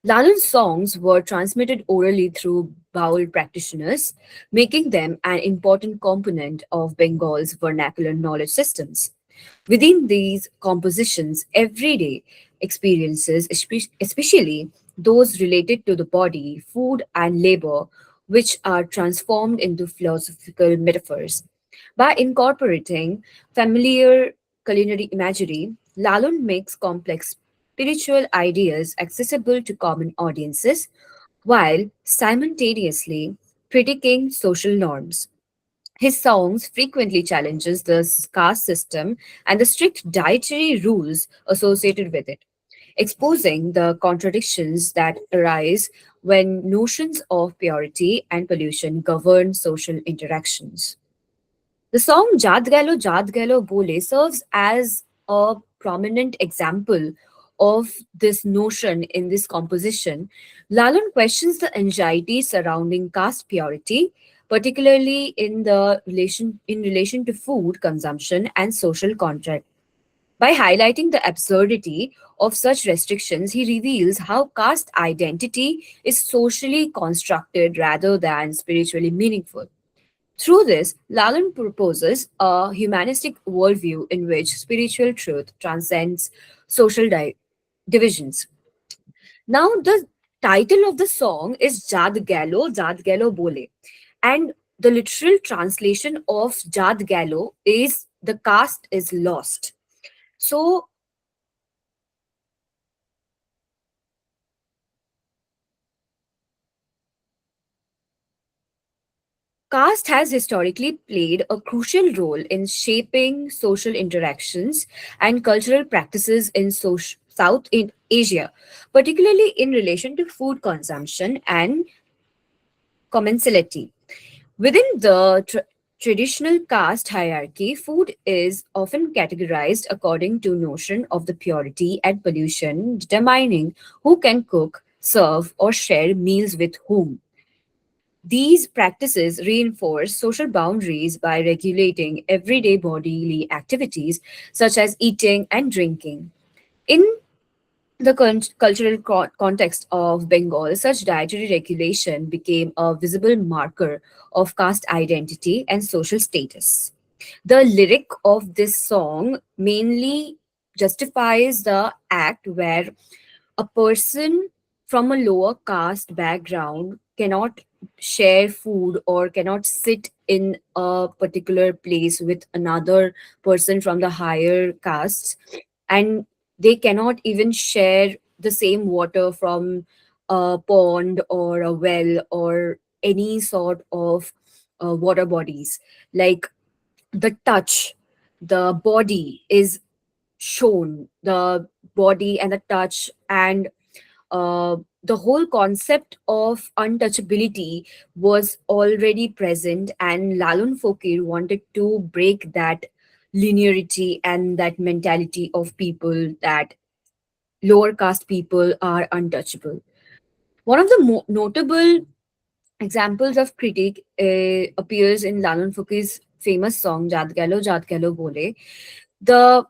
Lalon's songs were transmitted orally through Baul practitioners, making them an important component of Bengal's vernacular knowledge systems. Within these compositions, everyday experiences, especially those related to the body, food, and labor, which are transformed into philosophical metaphors. By incorporating familiar culinary imagery, Lalon makes complex spiritual ideas accessible to common audiences while simultaneously critiquing social norms. His songs frequently challenges the caste system and the strict dietary rules associated with it, exposing the contradictions that arise when notions of purity and pollution govern social interactions. The song Jad Galo Bole serves as a prominent example of this notion in this composition. Lalon questions the anxiety surrounding caste purity, particularly in relation to food consumption and social contract. By highlighting the absurdity of such restrictions, he reveals how caste identity is socially constructed rather than spiritually meaningful. Through this, Lalon proposes a humanistic worldview in which spiritual truth transcends social divisions. Now, the title of the song is Jad Galo Bole. And the literal translation of Jad Galo is the caste is lost. So, caste has historically played a crucial role in shaping social interactions and cultural practices in South in Asia, particularly in relation to food consumption and commensality. Within the traditional caste hierarchy, food is often categorized according to notion of the purity and pollution, determining who can cook, serve, or share meals with whom. These practices reinforce social boundaries by regulating everyday bodily activities such as eating and drinking. In the cultural context of Bengal, such dietary regulation became a visible marker of caste identity and social status. The lyric of this song mainly justifies the act where a person from a lower caste background cannot share food or cannot sit in a particular place with another person from the higher castes, and they cannot even share the same water from a pond or a well or any sort of water bodies. Like the touch, the body is shown, the body and the touch, and the whole concept of untouchability was already present, and Lalon Fokir wanted to break that linearity and that mentality of people that lower caste people are untouchable. One of the notable examples of critique appears in Lalon Fokir's famous song Jad Galo Bole. The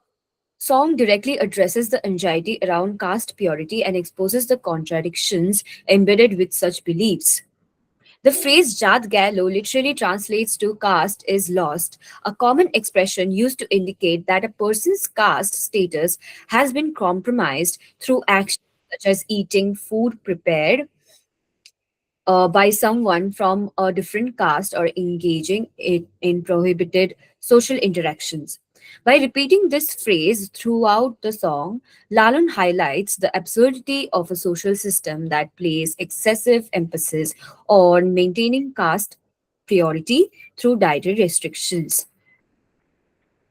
song directly addresses the anxiety around caste purity and exposes the contradictions embedded with such beliefs. The phrase Jat Gallo literally translates to caste is lost, a common expression used to indicate that a person's caste status has been compromised through actions such as eating food prepared by someone from a different caste or engaging in prohibited social interactions. By repeating this phrase throughout the song, Lalon highlights the absurdity of a social system that places excessive emphasis on maintaining caste priority through dietary restrictions.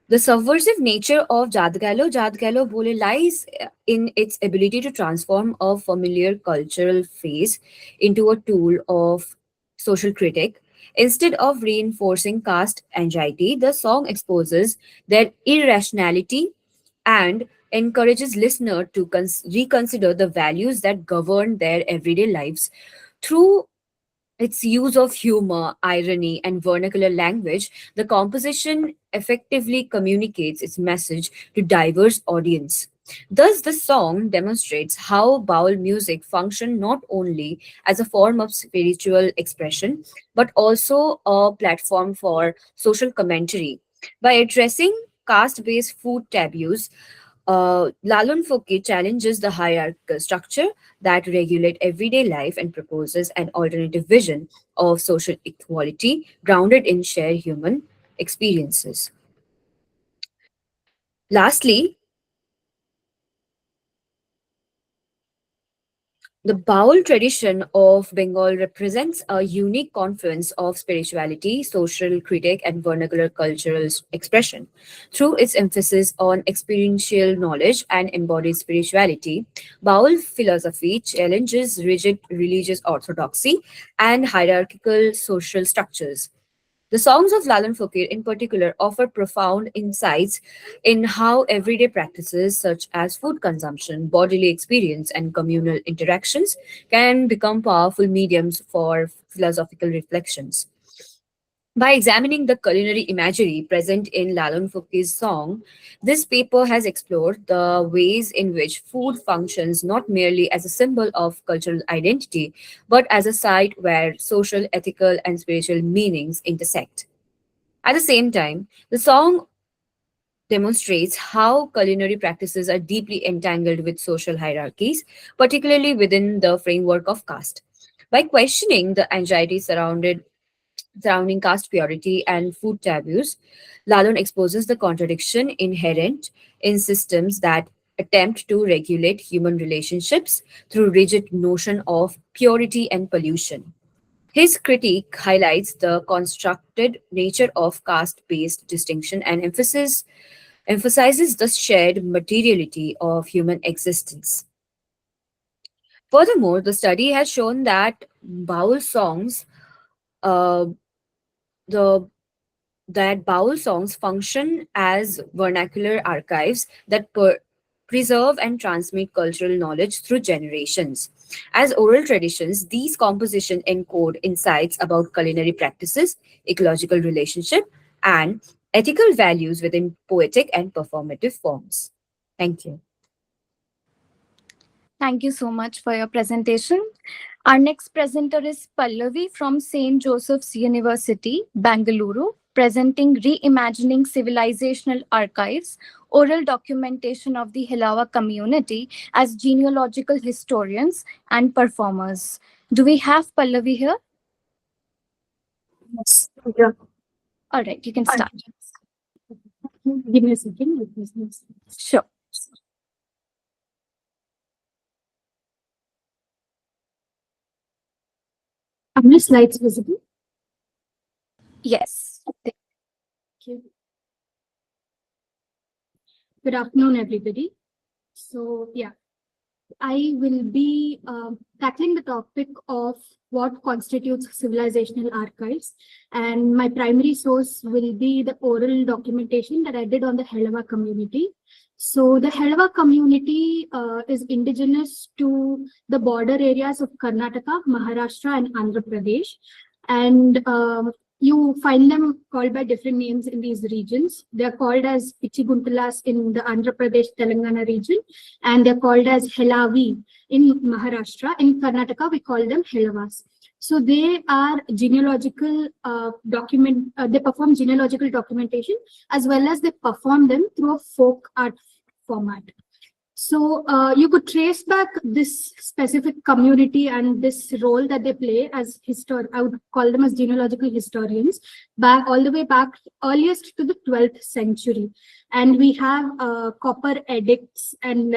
The subversive nature of Jadgalo Bole lies in its ability to transform a familiar cultural phase into a tool of social critique. Instead of reinforcing caste anxiety, the song exposes their irrationality and encourages listener to reconsider the values that govern their everyday lives. Through its use of humor, irony, and vernacular language, the composition effectively communicates its message to diverse audience. Thus, the song demonstrates how Baul music function not only as a form of spiritual expression, but also a platform for social commentary. By addressing caste-based food taboos, Lalon Foke challenges the hierarchical structure that regulate everyday life and proposes an alternative vision of social equality grounded in shared human experiences. Lastly, the Baul tradition of Bengal represents a unique confluence of spirituality, social critique, and vernacular cultural expression. Through its emphasis on experiential knowledge and embodied spirituality, Baul philosophy challenges rigid religious orthodoxy and hierarchical social structures. The songs of Lalon Fakir in particular offer profound insights in how everyday practices such as food consumption, bodily experience, and communal interactions can become powerful mediums for philosophical reflections. By examining the culinary imagery present in Lalon Fakir's song, this paper has explored the ways in which food functions not merely as a symbol of cultural identity, but as a site where social, ethical, and spiritual meanings intersect. At the same time, the song demonstrates how culinary practices are deeply entangled with social hierarchies, particularly within the framework of caste. By questioning the anxiety surrounding caste purity and food taboos, Lalon exposes the contradiction inherent in systems that attempt to regulate human relationships through rigid notion of purity and pollution. His critique highlights the constructed nature of caste-based distinction and emphasizes the shared materiality of human existence. Furthermore, the study has shown that Baul songs, uh, the Baul songs function as vernacular archives that preserve and transmit cultural knowledge through generations. As oral traditions, these compositions encode insights about culinary practices, ecological relationship, and ethical values within poetic and performative forms. Thank you. Thank you so much for your presentation. Our next presenter is Pallavi from St. Joseph's University, Bangalore, presenting Reimagining Civilizational Archives, oral documentation of the Hilawa community as genealogical historians and performers. Do we have Pallavi here? Yes. Yeah. All right, you can start. Give me a second. Sure. Are my slides visible? Yes. Thank you. Good afternoon, everybody. So, yeah, I will be tackling the topic of what constitutes civilizational archives. And my primary source will be the oral documentation that I did on the Helawa community. So the Helawa community is indigenous to the border areas of Karnataka, Maharashtra, and Andhra Pradesh. And you find them called by different names in these regions. They're called as Pichiguntalas in the Andhra Pradesh, Telangana region, and they're called as Helavi in Maharashtra. In Karnataka, we call them Helavas. So they are genealogical they perform genealogical documentation as well as they perform them through a folk art format. So you could trace back this specific community and this role that they play as I would call them as genealogical historians, back all the way back earliest to the 12th century. And we have copper edicts and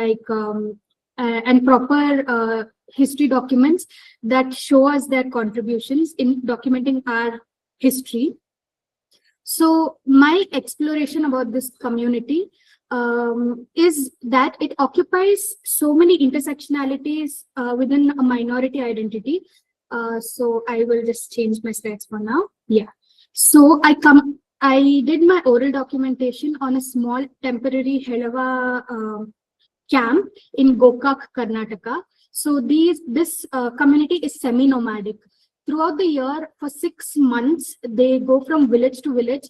and proper history documents that show us their contributions in documenting our history. So my exploration about this community is that it occupies so many intersectionalities within a minority identity. So I will just change my slides for now. Yeah. So I did my oral documentation on a small temporary Helawa camp in Gokak, Karnataka. So this community is semi-nomadic. Throughout the year, for 6 months, they go from village to village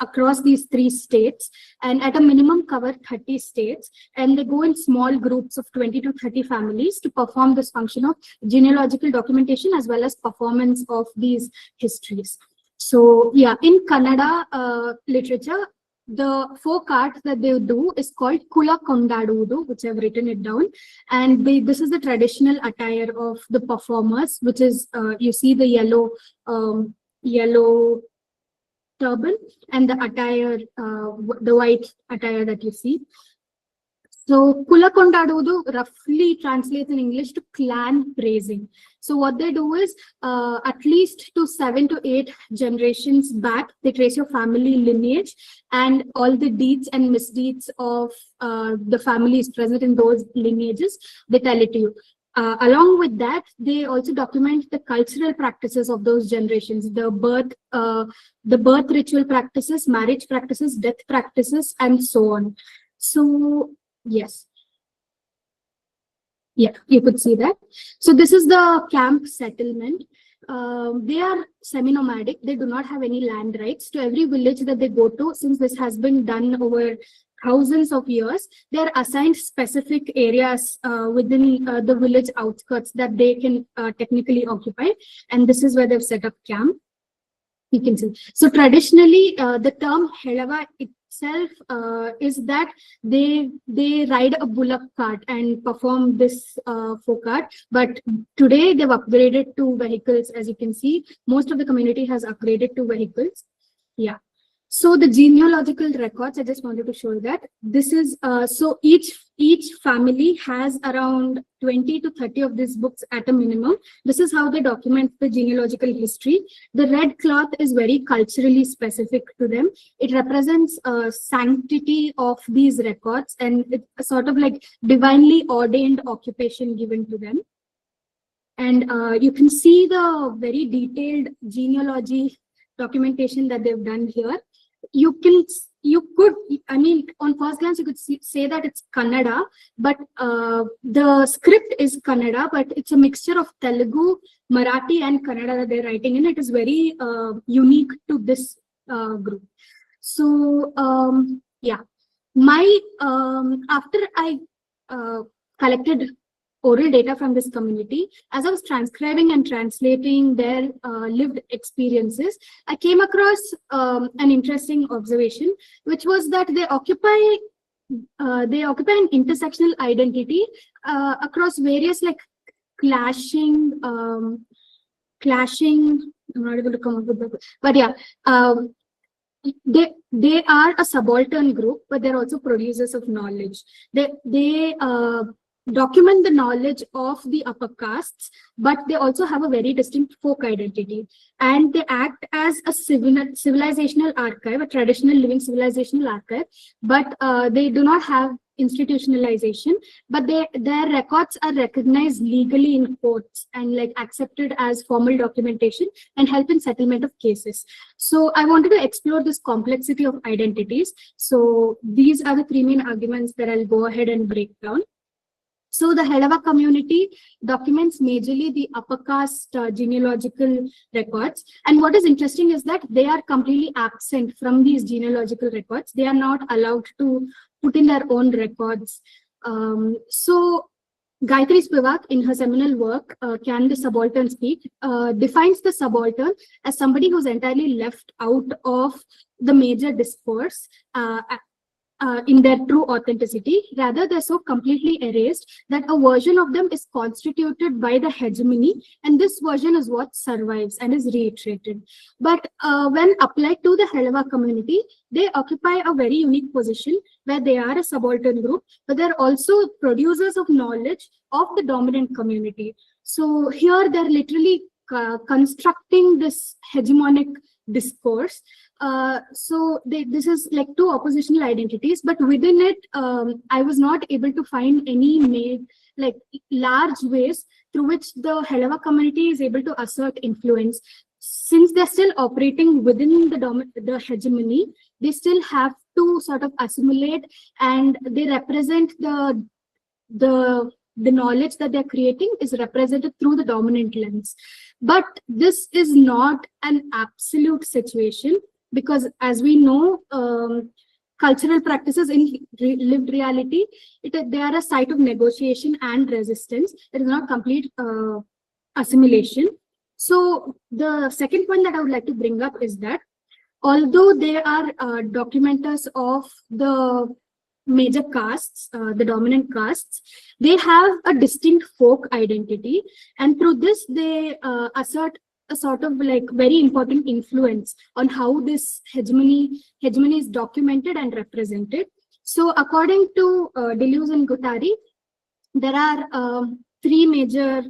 across these 3 states, and at a minimum cover 30 states, and they go in small groups of 20 to 30 families to perform this function of genealogical documentation as well as performance of these histories. So yeah, in Kannada literature, the folk art that they do is called Kula Kondadudu, which I've written it down. And this is the traditional attire of the performers, which is, you see the yellow turban and the attire, the white attire that you see. So Kula Kondadudu roughly translates in English to clan praising. So what they do is at least to 7 to 8 generations back, they trace your family lineage and all the deeds and misdeeds of the families present in those lineages, they tell it to you. Along with that, they also document the cultural practices of those generations, the birth ritual practices, marriage practices, death practices, and so on. So yes. Yeah, you could see that. So this is the camp settlement. They are semi-nomadic. They do not have any land rights to every village that they go to. Since this has been done over thousands of years, they are assigned specific areas within the village outskirts that they can technically occupy. And this is where they've set up camp. You can see. So traditionally, the term Helava itself is that they ride a bullock cart and perform this folk art. But today they've upgraded to vehicles. As you can see, most of the community has upgraded to vehicles. Yeah. So the genealogical records, I just wanted to show you that. This is, so each family has around 20 to 30 of these books at a minimum. This is how they document the genealogical history. The red cloth is very culturally specific to them. It represents sanctity of these records, and it's a sort of like divinely ordained occupation given to them. And you can see the very detailed genealogy documentation that they've done here. You could, I mean, on first glance, you could say that it's Kannada, but the script is Kannada, but it's a mixture of Telugu, Marathi, and Kannada that they're writing in. It is very unique to this group. So, yeah, after I collected oral data from this community, as I was transcribing and translating their lived experiences, I came across an interesting observation, which was that they occupy an intersectional identity across various like clashing. I'm not able to come up with that, but yeah. They are a subaltern group, but they're also producers of knowledge. They document the knowledge of the upper castes, but they also have a very distinct folk identity, and they act as a civilizational archive, a traditional living civilizational archive, but they do not have institutionalization, but their records are recognized legally in courts and like accepted as formal documentation and help in settlement of cases. So I wanted to explore this complexity of identities. So these are the three main arguments that I'll go ahead and break down. So the Helava community documents majorly the upper caste genealogical records. And what is interesting is that they are completely absent from these genealogical records. They are not allowed to put in their own records. So Gayatri Spivak, in her seminal work, Can the Subaltern Speak, defines the subaltern as somebody who's entirely left out of the major discourse in their true authenticity. Rather, they're so completely erased that a version of them is constituted by the hegemony, and this version is what survives and is reiterated. But when applied to the Helava community, they occupy a very unique position where they are a subaltern group, but they're also producers of knowledge of the dominant community. So here they're literally constructing this hegemonic discourse. So this is like two oppositional identities, but within it, I was not able to find any large ways through which the Helava community is able to assert influence. Since they're still operating within the hegemony, they still have to sort of assimilate, and they represent the knowledge that they're creating is represented through the dominant lens. But this is not an absolute situation, because as we know, cultural practices in lived reality, they are a site of negotiation and resistance. It is not complete assimilation. So the second point that I would like to bring up is that although they are documenters of the major castes, the dominant castes, they have a distinct folk identity, and through this they assert a sort of like very important influence on how this hegemony is documented and represented. So according to Deleuze and Guattari, there are three major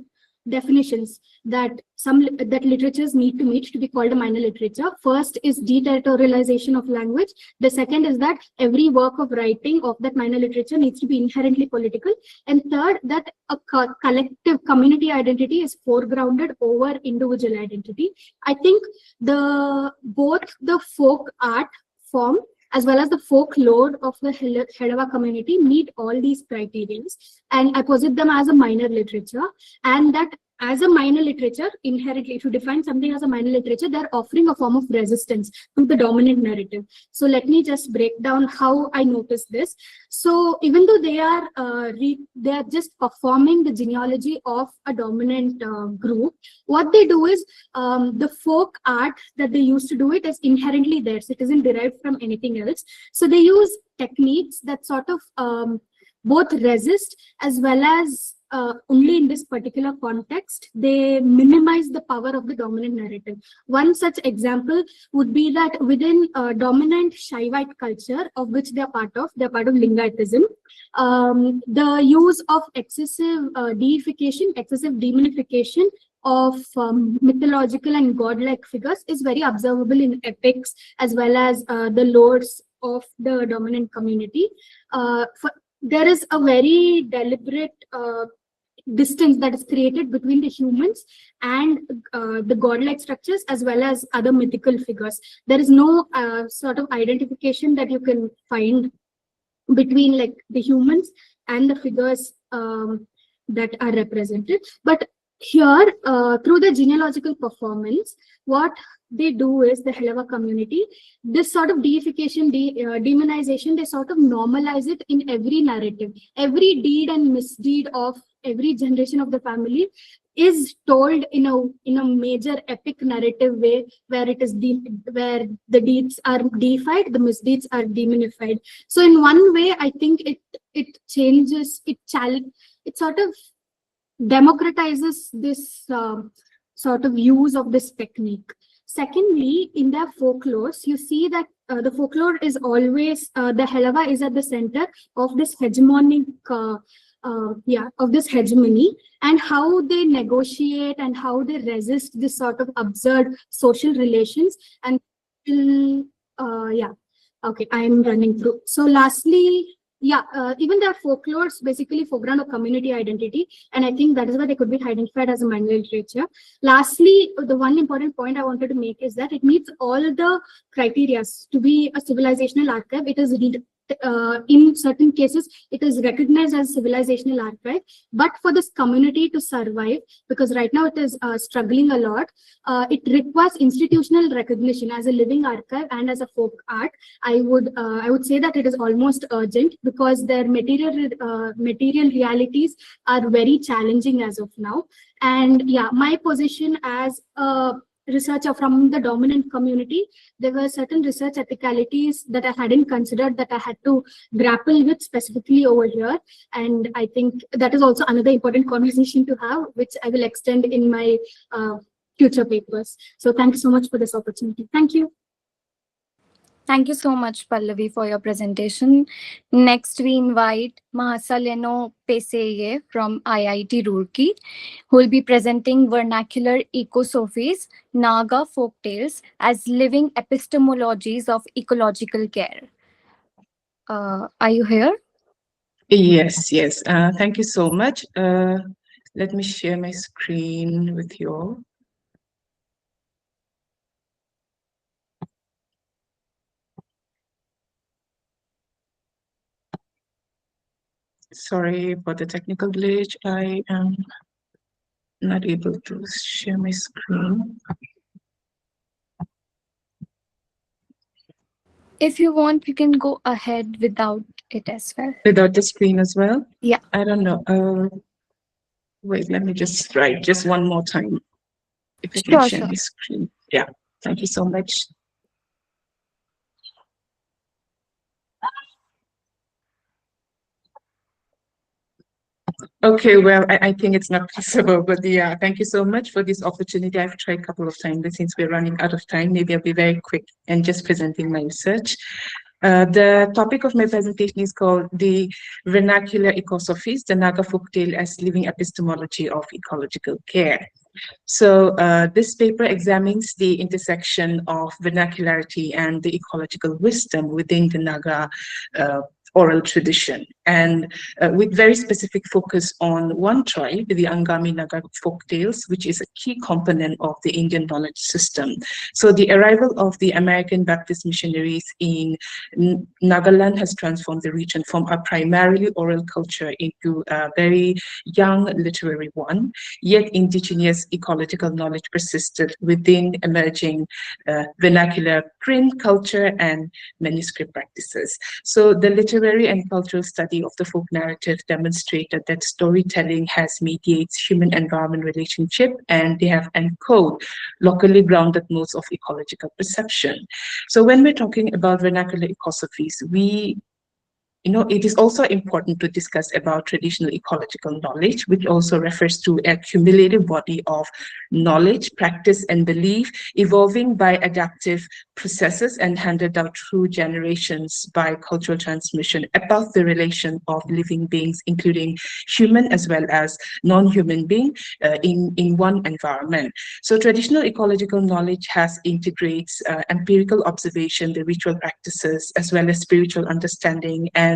definitions that that literatures need to meet to be called a minor literature. First is deterritorialization of language. The second is that every work of writing of that minor literature needs to be inherently political. And third, that a collective community identity is foregrounded over individual identity. I think both the folk art form as well as the folklore of the Hedava community meet all these criteria, and I posit them as a minor literature. And that as a minor literature, inherently, if you define something as a minor literature, they're offering a form of resistance to the dominant narrative. So let me just break down how I notice this. So even though they are just performing the genealogy of a dominant group, what they do is the folk art that they used to do it is inherently theirs. It isn't derived from anything else. So they use techniques that sort of both resist as well as only in this particular context, they minimize the power of the dominant narrative. One such example would be that within dominant Shaivite culture, of which they're part of Lingaitism, the use of excessive deification, excessive demonification of mythological and godlike figures is very observable in epics as well as the lores of the dominant community. There is a very deliberate distance that is created between the humans and the godlike structures as well as other mythical figures. There is no sort of identification that you can find between like the humans and the figures that are represented. But here, through the genealogical performance, what they do is the Helava community, this sort of deification, demonization, they sort of normalize it in every narrative. Every deed and misdeed of every generation of the family is told in a major epic narrative way, where it is where the deeds are deified, the misdeeds are demonified. So in one way, I think it changes, it sort of democratizes this sort of use of this technique. Secondly, in their folklores, you see that the folklore is always, the Helava is at the center of this hegemonic, of this hegemony, and how they negotiate and how they resist this sort of absurd social relations. And okay, I'm running through. So lastly, even their folklores basically foreground a community identity, and I think that is why they could be identified as a minor literature. Lastly, the one important point I wanted to make is that it meets all the criteria to be a civilizational archive. It is in certain cases, it is recognized as a civilizational archive, but for this community to survive, because right now it is struggling a lot, it requires institutional recognition as a living archive and as a folk art. I would say that it is almost urgent, because their material realities are very challenging as of now. And my position as a researcher from the dominant community, there were certain research ethicalities that I hadn't considered that I had to grapple with specifically over here. And I think that is also another important conversation to have, which I will extend in my future papers. So thank you so much for this opportunity. Thank you. Thank you so much, Pallavi, for your presentation. Next, we invite Mahasaleno Peseye from IIT Roorkee, who will be presenting Vernacular Ecosophies, Naga Folktales as Living Epistemologies of Ecological Care. Are you here? Yes. Thank you so much. Let me share my screen with you all. Sorry for the technical glitch. I am not able to share my screen. If you want, you can go ahead without it as well. Without the screen as well? Yeah. I don't know. Wait, let me just try just one more time. If you can share my screen. Yeah, thank you so much. Okay, well, I think it's not possible, but yeah, thank you so much for this opportunity. I've tried a couple of times, but since we're running out of time, maybe I'll be very quick and just presenting my research. The topic of my presentation is called the Vernacular Ecosophies, the Naga Folktale as Living Epistemology of Ecological Care. So this paper examines the intersection of vernacularity and the ecological wisdom within the Naga oral tradition, and with very specific focus on one tribe, the Angami Naga folktales, which is a key component of the Indian knowledge system. So the arrival of the American Baptist missionaries in Nagaland has transformed the region from a primarily oral culture into a very young literary one, yet indigenous ecological knowledge persisted within emerging vernacular print culture and manuscript practices. So the literary and cultural study of the folk narrative demonstrated that storytelling has mediates human-environment relationship, and they have encoded locally grounded modes of ecological perception. So when we're talking about vernacular ecosophies, it is also important to discuss about traditional ecological knowledge, which also refers to a cumulative body of knowledge, practice, and belief evolving by adaptive processes and handed down through generations by cultural transmission about the relation of living beings, including human as well as non-human being in one environment. So traditional ecological knowledge integrates empirical observation, the ritual practices, as well as spiritual understanding, and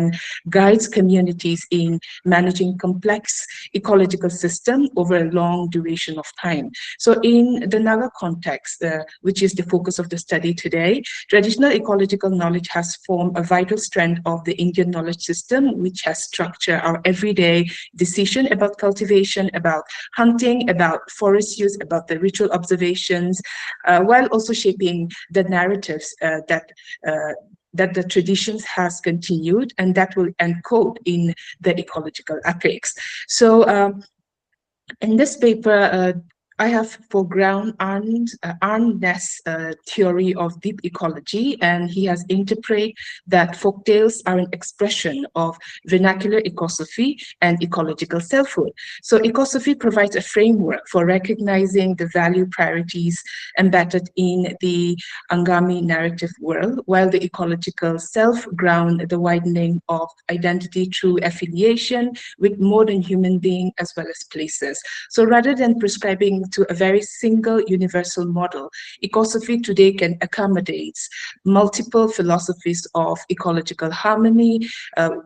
guides communities in managing complex ecological systems over a long duration of time. So in the Naga context, which is the focus of the study today, traditional ecological knowledge has formed a vital strand of the Indian knowledge system, which has structured our everyday decision about cultivation, about hunting, about forest use, about the ritual observations, while also shaping the narratives that the traditions has continued and that will encode in the ecological epics. So in this paper, I have foreground Arne Ness' theory of deep ecology, and he has interpreted that folktales are an expression of vernacular ecosophy and ecological selfhood. So ecosophy provides a framework for recognizing the value priorities embedded in the Angami narrative world, while the ecological self ground the widening of identity through affiliation with more than human being as well as places. So rather than prescribing to a very single universal model, ecosophy today can accommodate multiple philosophies of ecological harmony,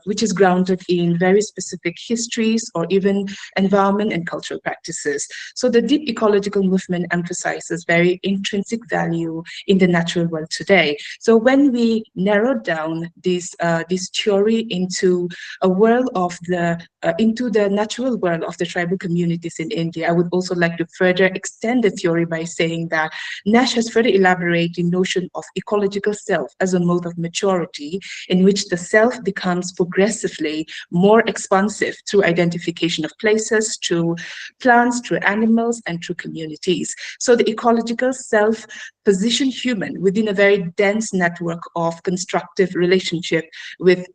which is grounded in very specific histories or even environment and cultural practices. So the deep ecological movement emphasizes very intrinsic value in the natural world today. So when we narrow down this theory into a world of into the natural world of the tribal communities in India, I would also like to further extend the theory by saying that Nash has further elaborated the notion of ecological self as a mode of maturity in which the self becomes progressively more expansive through identification of places, through plants, through animals, and through communities. So the ecological self positions human within a very dense network of constructive relationship with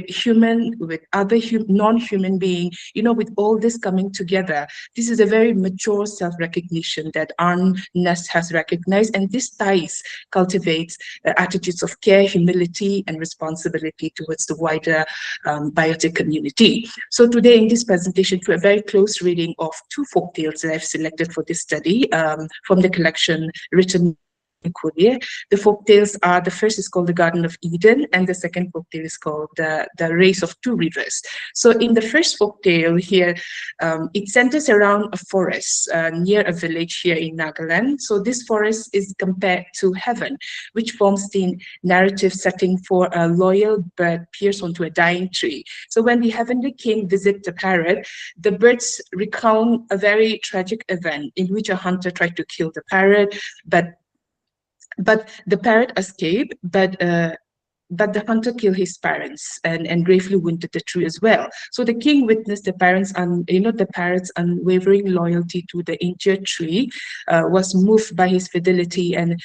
human, with other non-human being, with all this coming together. This is a very mature self-recognition that Arne Ness has recognized, and this cultivates attitudes of care, humility, and responsibility towards the wider biotic community. So today in this presentation, to a very close reading of two folktales that I've selected for this study from the collection written The folktales are, the first is called The Garden of Eden, and the second folktale is called The Race of Two Rivers. So in the first folktale here, it centers around a forest near a village here in Nagaland. So this forest is compared to heaven, which forms the narrative setting for a loyal bird pierced onto a dying tree. So when the heavenly king visits the parrot, the birds recount a very tragic event in which a hunter tried to kill the parrot, but the parrot escaped, but the hunter killed his parents and gravely wounded the tree as well. So the king witnessed the parents the parrot's unwavering loyalty to the injured tree, was moved by his fidelity and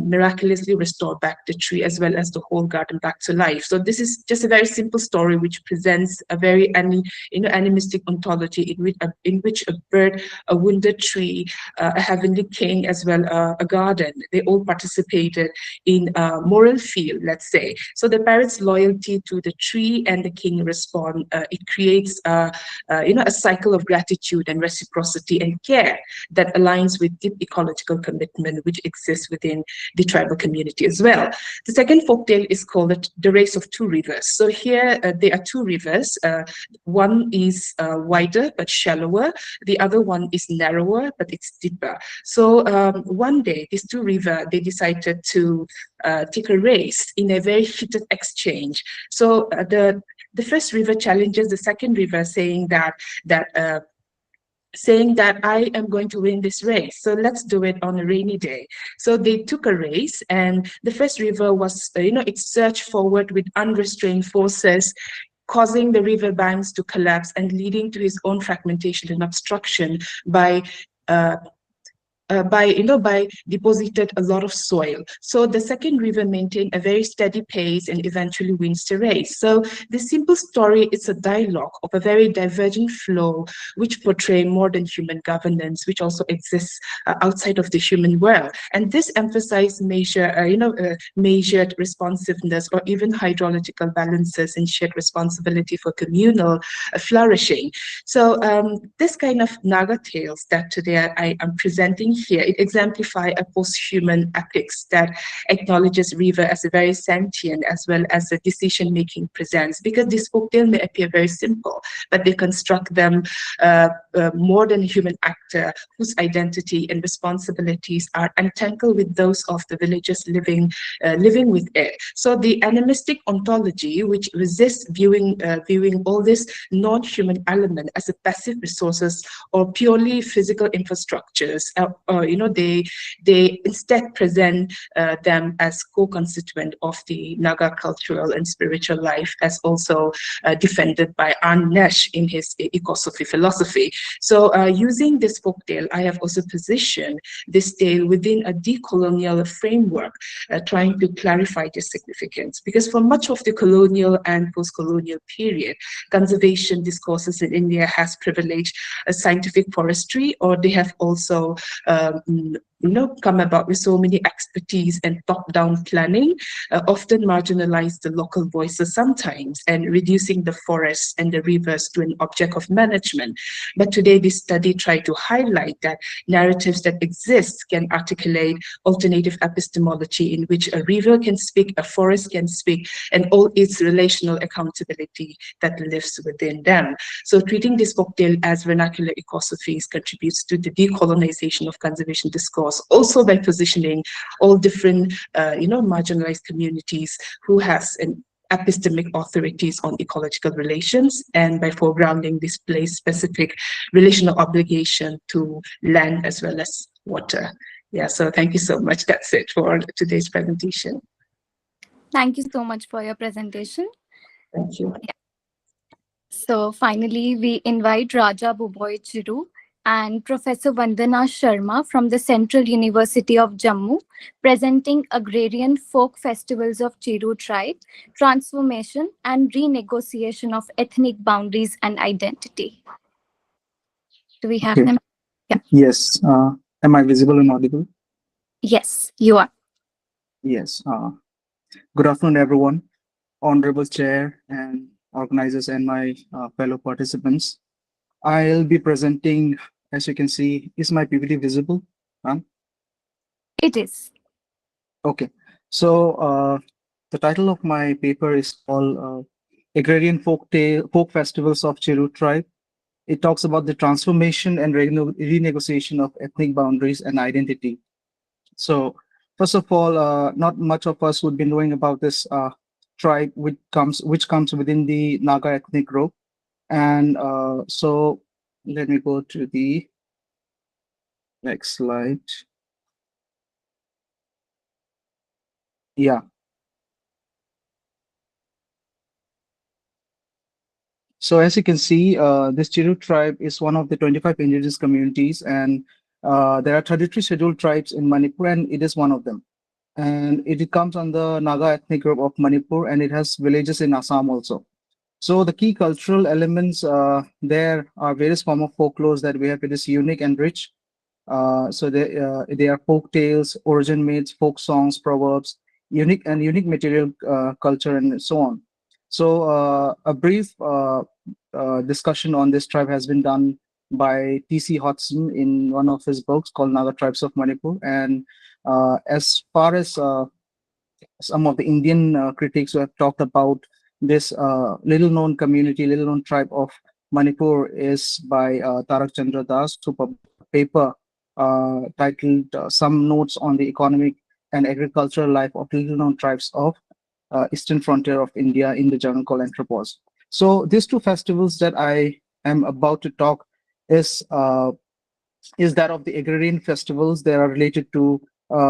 miraculously restored back the tree as well as the whole garden back to life. So this is just a very simple story which presents a very animistic ontology in which a bird, a wounded tree, a heavenly king, as well a garden, they all participated in a moral field, let's say. So the parrot's loyalty to the tree and the king respond. It creates a cycle of gratitude and reciprocity and care that aligns with deep ecological commitment which exists within the tribal community as well. The second folktale is called The Race of Two Rivers. So here there are two rivers. One is wider but shallower. The other one is narrower but it's deeper. So one day these two rivers, they decided to take a race in a very heated exchange. So the first river challenges the second river, saying that I am going to win this race. So let's do it on a rainy day. So they took a race, and the first river was, it surged forward with unrestrained forces, causing the river banks to collapse and leading to his own fragmentation and obstruction by deposited a lot of soil. So the second river maintained a very steady pace and eventually wins the race. So the simple story is a dialogue of a very divergent flow which portray more than human governance, which also exists outside of the human world. And this emphasizes measured responsiveness or even hydrological balances and shared responsibility for communal flourishing. So this kind of Naga tales that today I am presenting here, it exemplifies a post-human ethics that acknowledges river as a very sentient as well as a decision-making presence, because these folktales may appear very simple, but they construct them more than a human actor whose identity and responsibilities are entangled with those of the villagers living with it. So the animistic ontology, which resists viewing all this non-human element as a passive resources or purely physical infrastructures, they instead present them as co-constituent of the Naga cultural and spiritual life, as also defended by Nash in his ecosophy philosophy. So using this folktale, I have also positioned this tale within a decolonial framework, trying to clarify the significance. Because for much of the colonial and post-colonial period, conservation discourses in India has privileged a scientific forestry, or they have also come about with so many expertise and top-down planning, often marginalize the local voices sometimes, and reducing the forests and the rivers to an object of management. But today, this study tried to highlight that narratives that exist can articulate alternative epistemology in which a river can speak, a forest can speak, and all its relational accountability that lives within them. So treating this folktale as vernacular ecosophies contributes to the decolonization of conservation discourse, also by positioning all different, marginalized communities who has an epistemic authorities on ecological relations, and by foregrounding this place-specific relational obligation to land as well as water. Yeah, so thank you so much. That's it for today's presentation. Thank you so much for your presentation. Thank you. Yeah. So finally, we invite Raja Buboy Chiru and Professor Vandana Sharma from the Central University of Jammu, presenting Agrarian Folk Festivals of Chiru Tribe, Transformation and Renegotiation of Ethnic Boundaries and Identity. Do we have them? Yeah. Yes. Am I visible and audible? Yes, you are. Yes. Good afternoon, everyone. Honorable Chair and organizers and my fellow participants. I'll be presenting, as you can see, is my PPT visible? It is. Okay. So the title of my paper is called Agrarian Folk Festivals of Chiru Tribe. It talks about the transformation and renegotiation of ethnic boundaries and identity. So first of all, not much of us would be knowing about this tribe which comes within the Naga ethnic group. And so let me go to the next slide. Yeah. So as you can see, this Chiru tribe is one of the 25 indigenous communities, and there are 33 scheduled tribes in Manipur, and it is one of them. And it comes on the Naga ethnic group of Manipur, and it has villages in Assam also. So the key cultural elements there are various forms of folklores that we have. It is unique and rich. So they are folk tales, origin myths, folk songs, proverbs, unique material culture and so on. So a brief discussion on this tribe has been done by T.C. Hodgson in one of his books called Naga Tribes of Manipur. And as far as some of the Indian critics who have talked about this little known community, little known tribe of Manipur is by Tarak Chandra Das, who published a paper titled Some Notes on the Economic and Agricultural Life of Little Known Tribes of Eastern Frontier of India in the journal called Anthropos. So these two festivals that I am about to talk is that of the agrarian festivals that are related to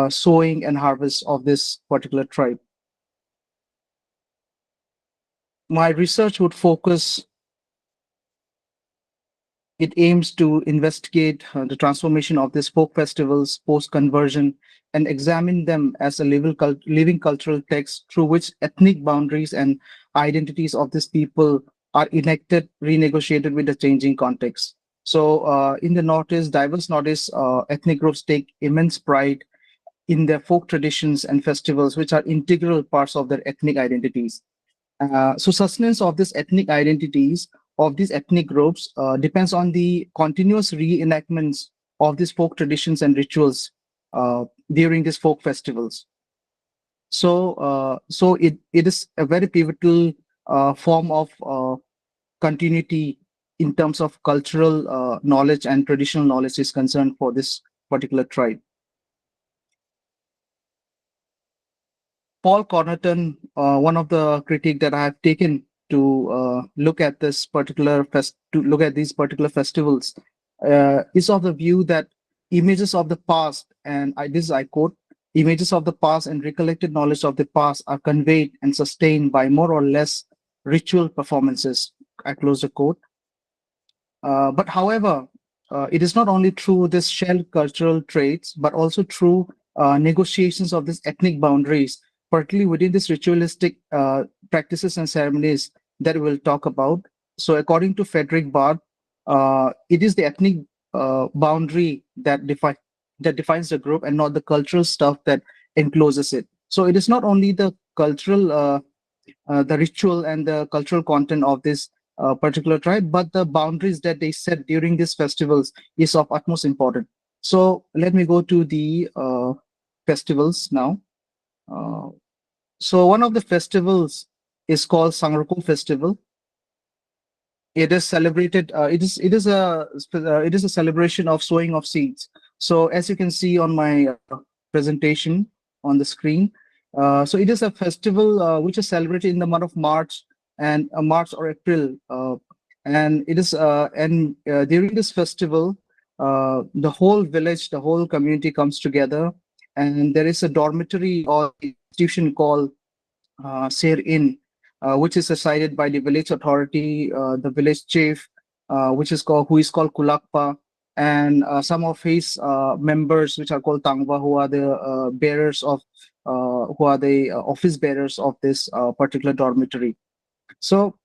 sowing and harvest of this particular tribe. My research would focus, it aims to investigate the transformation of these folk festivals post-conversion and examine them as a living cultural text through which ethnic boundaries and identities of these people are enacted, renegotiated with the changing context. So in the Northeast, diverse Northeast ethnic groups take immense pride in their folk traditions and festivals, which are integral parts of their ethnic identities. So sustenance of these ethnic identities of these ethnic groups depends on the continuous reenactments of these folk traditions and rituals during these folk festivals. So it is a very pivotal form of continuity in terms of cultural knowledge and traditional knowledge is concerned for this particular tribe. Paul Cornerton, one of the critiques that I have taken to look at these particular festivals, is of the view that images of the past, and I quote, images of the past and recollected knowledge of the past are conveyed and sustained by more or less ritual performances. I close the quote. But however, it is not only through this shared cultural traits, but also through negotiations of these ethnic boundaries, particularly within these ritualistic practices and ceremonies that we'll talk about. So according to Frederick Barth, it is the ethnic boundary that defines the group and not the cultural stuff that encloses it. So it is not only the cultural, the ritual and the cultural content of this particular tribe, but the boundaries that they set during these festivals is of utmost importance. So let me go to the festivals now. So one of the festivals is called Sangroko Festival. It is celebrated. It is a celebration of sowing of seeds. So as you can see on my presentation on the screen, so it is a festival which is celebrated in the month of March and March or April, and it is during this festival, the whole village, the whole community comes together, and there is a dormitory or institution called Ser Inn, which is decided by the village authority, the village chief, who is called Kulakpa, and some of his members, which are called Tangwa, who are the bearers of, who are the office bearers of this particular dormitory. So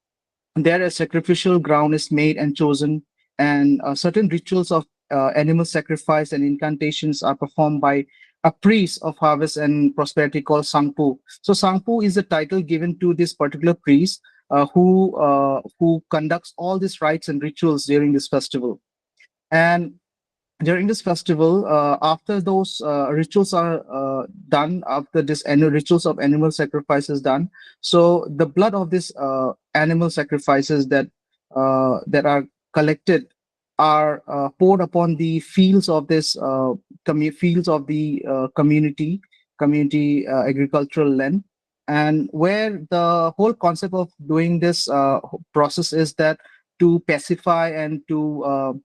there a sacrificial ground is made and chosen, and certain rituals of animal sacrifice and incantations are performed by a priest of harvest and prosperity called Sangpu. So Sangpu is the title given to this particular priest who conducts all these rites and rituals during this festival. And during this festival, after those rituals are done, after this annual rituals of animal sacrifices done, so the blood of this animal sacrifices that are collected are poured upon the fields of this fields of the community agricultural land, and where the whole concept of doing this process is that to pacify and to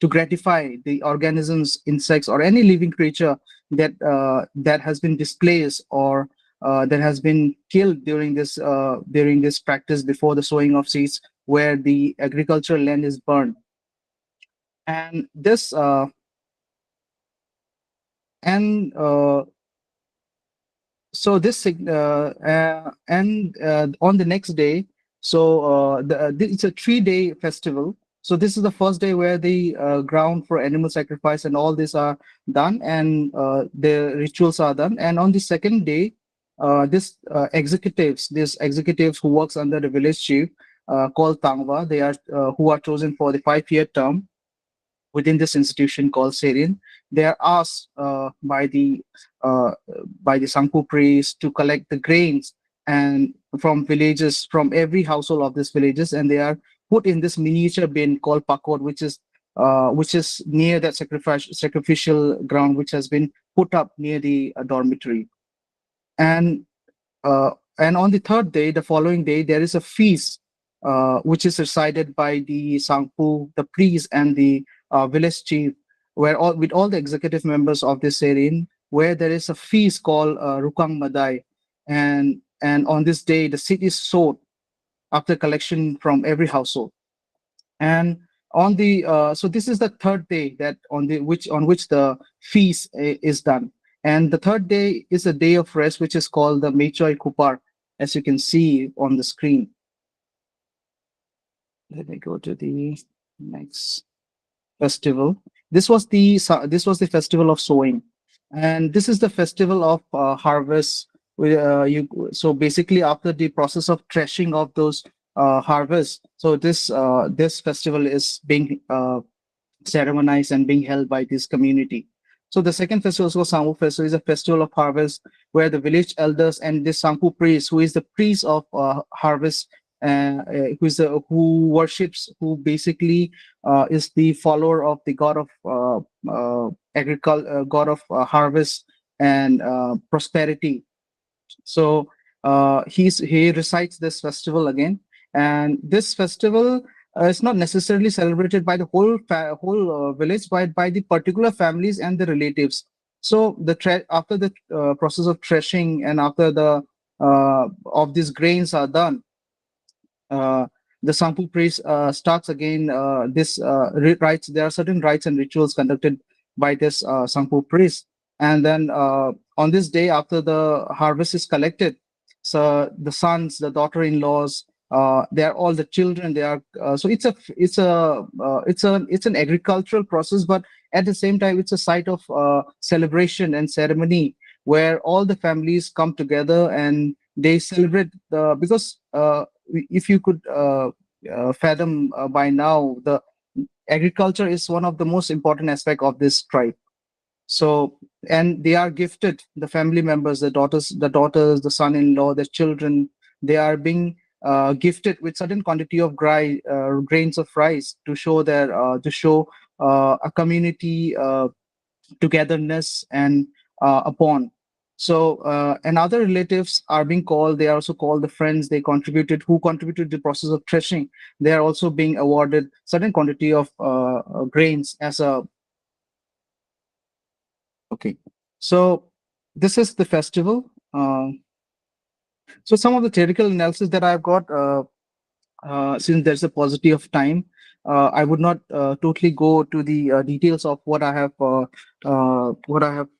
gratify the organisms, insects, or any living creature that that has been displaced or that has been killed during this practice before the sowing of seeds, where the agricultural land is burned. And this so this on the next day, so it's a 3-day festival. So this is the first day where the ground for animal sacrifice and all these are done, and the rituals are done. And on the second day, these executives who works under the village chief called Tangwa, they are who are chosen for the 5-year term within this institution called Serien. They are asked by the Sangpu priest to collect the grains and from villages, from every household of these villages, and they are put in this miniature bin called pakod, which is near that sacrificial ground, which has been put up near the dormitory. And on the third day, the following day, there is a feast which is recited by the Sangpu, the priest, and the village chief, where with all the executive members of this Serien, where there is a feast called Rukang Madai, and on this day the seed is sowed after collection from every household. And on the so this is the third day that on which the feast is done. And the third day is a day of rest, which is called the Maitreyee Kupar, as you can see on the screen. Let me go to the next festival. This was the festival of sowing, and this is the festival of harvest. So basically, after the process of threshing of those harvests, so this festival is being ceremonized and being held by this community. So the second festival, Sangpu festival, is a festival of harvest, where the village elders and this Sangpu priest, who is the priest of harvest, who worships, who basically is the follower of the god of agriculture, god of harvest and prosperity. So he recites this festival again, and this festival is not necessarily celebrated by the whole village, but by the particular families and the relatives. So after the process of threshing and after the of these grains are done, the Sangpu priest starts again this rites. There are certain rites and rituals conducted by this Sangpu priest, and then on this day, after the harvest is collected, so the sons, the daughter-in-laws, they are all the children. They are so it's an agricultural process, but at the same time, it's a site of celebration and ceremony where all the families come together and they celebrate because if you could fathom by now, the agriculture is one of the most important aspect of this tribe. So, and they are gifted, the family members, the daughters, the son-in-law, the children, they are being gifted with certain quantity of grains of rice to show a community togetherness and a bond. So and other relatives are being called. They are also called the friends. Who contributed to the process of threshing. They are also being awarded certain quantity of grains as a. Okay, so this is the festival. So some of the theoretical analysis that I've got, since there's a paucity of time, I would not totally go to the details of what I have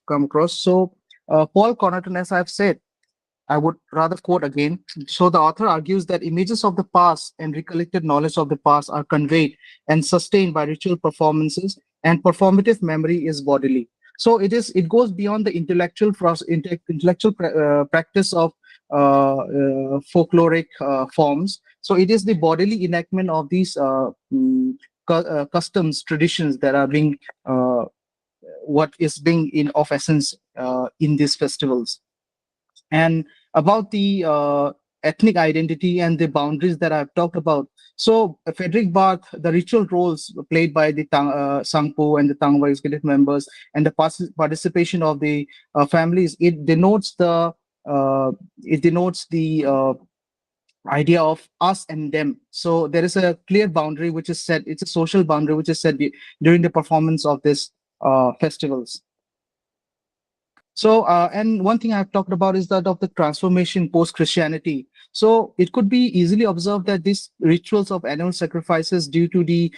come across. So Paul Connaughton, as I've said, I would rather quote again. So the author argues that images of the past and recollected knowledge of the past are conveyed and sustained by ritual performances, and performative memory is bodily. So it goes beyond the intellectual practice of folkloric forms. So it is the bodily enactment of these customs, traditions that are being what is being of essence in these festivals. And about the ethnic identity and the boundaries that I've talked about. So Frederick Barth, the ritual roles played by the Sangpo and the Tangwa executive members and the participation of the families, it denotes the idea of us and them. So there is a clear boundary which is set. It's a social boundary which is set during the performance of these festivals. So, and one thing I've talked about is that of the transformation post-Christianity. So it could be easily observed that these rituals of animal sacrifices, due to the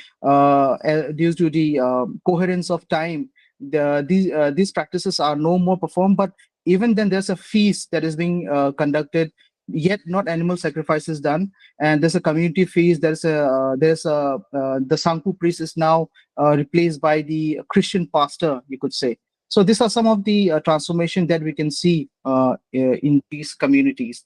coherence of time, these practices are no more performed. But even then, there's a feast that is being conducted yet not animal sacrifices done, and there's a community feast. The Sangpu priest is now replaced by the Christian pastor, you could say. So these are some of the transformation that we can see in these communities.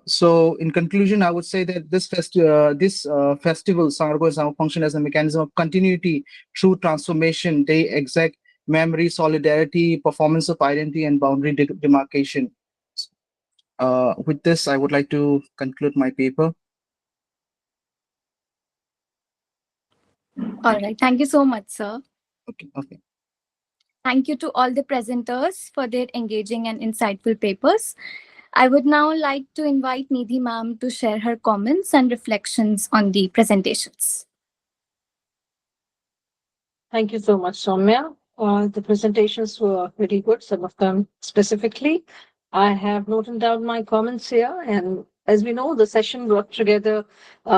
So in conclusion, I would say that this festival, Sangargo Sama, function as a mechanism of continuity through transformation. They exact memory, solidarity, performance of identity, and boundary demarcation. With this, I would like to conclude my paper. All right. Thank you so much, sir. Okay. Thank you to all the presenters for their engaging and insightful papers. I would now like to invite Nidhi ma'am to share her comments and reflections on the presentations. Thank you so much, Soumya. The presentations were pretty good, some of them specifically. I have noted down my comments here, and as we know, the session brought together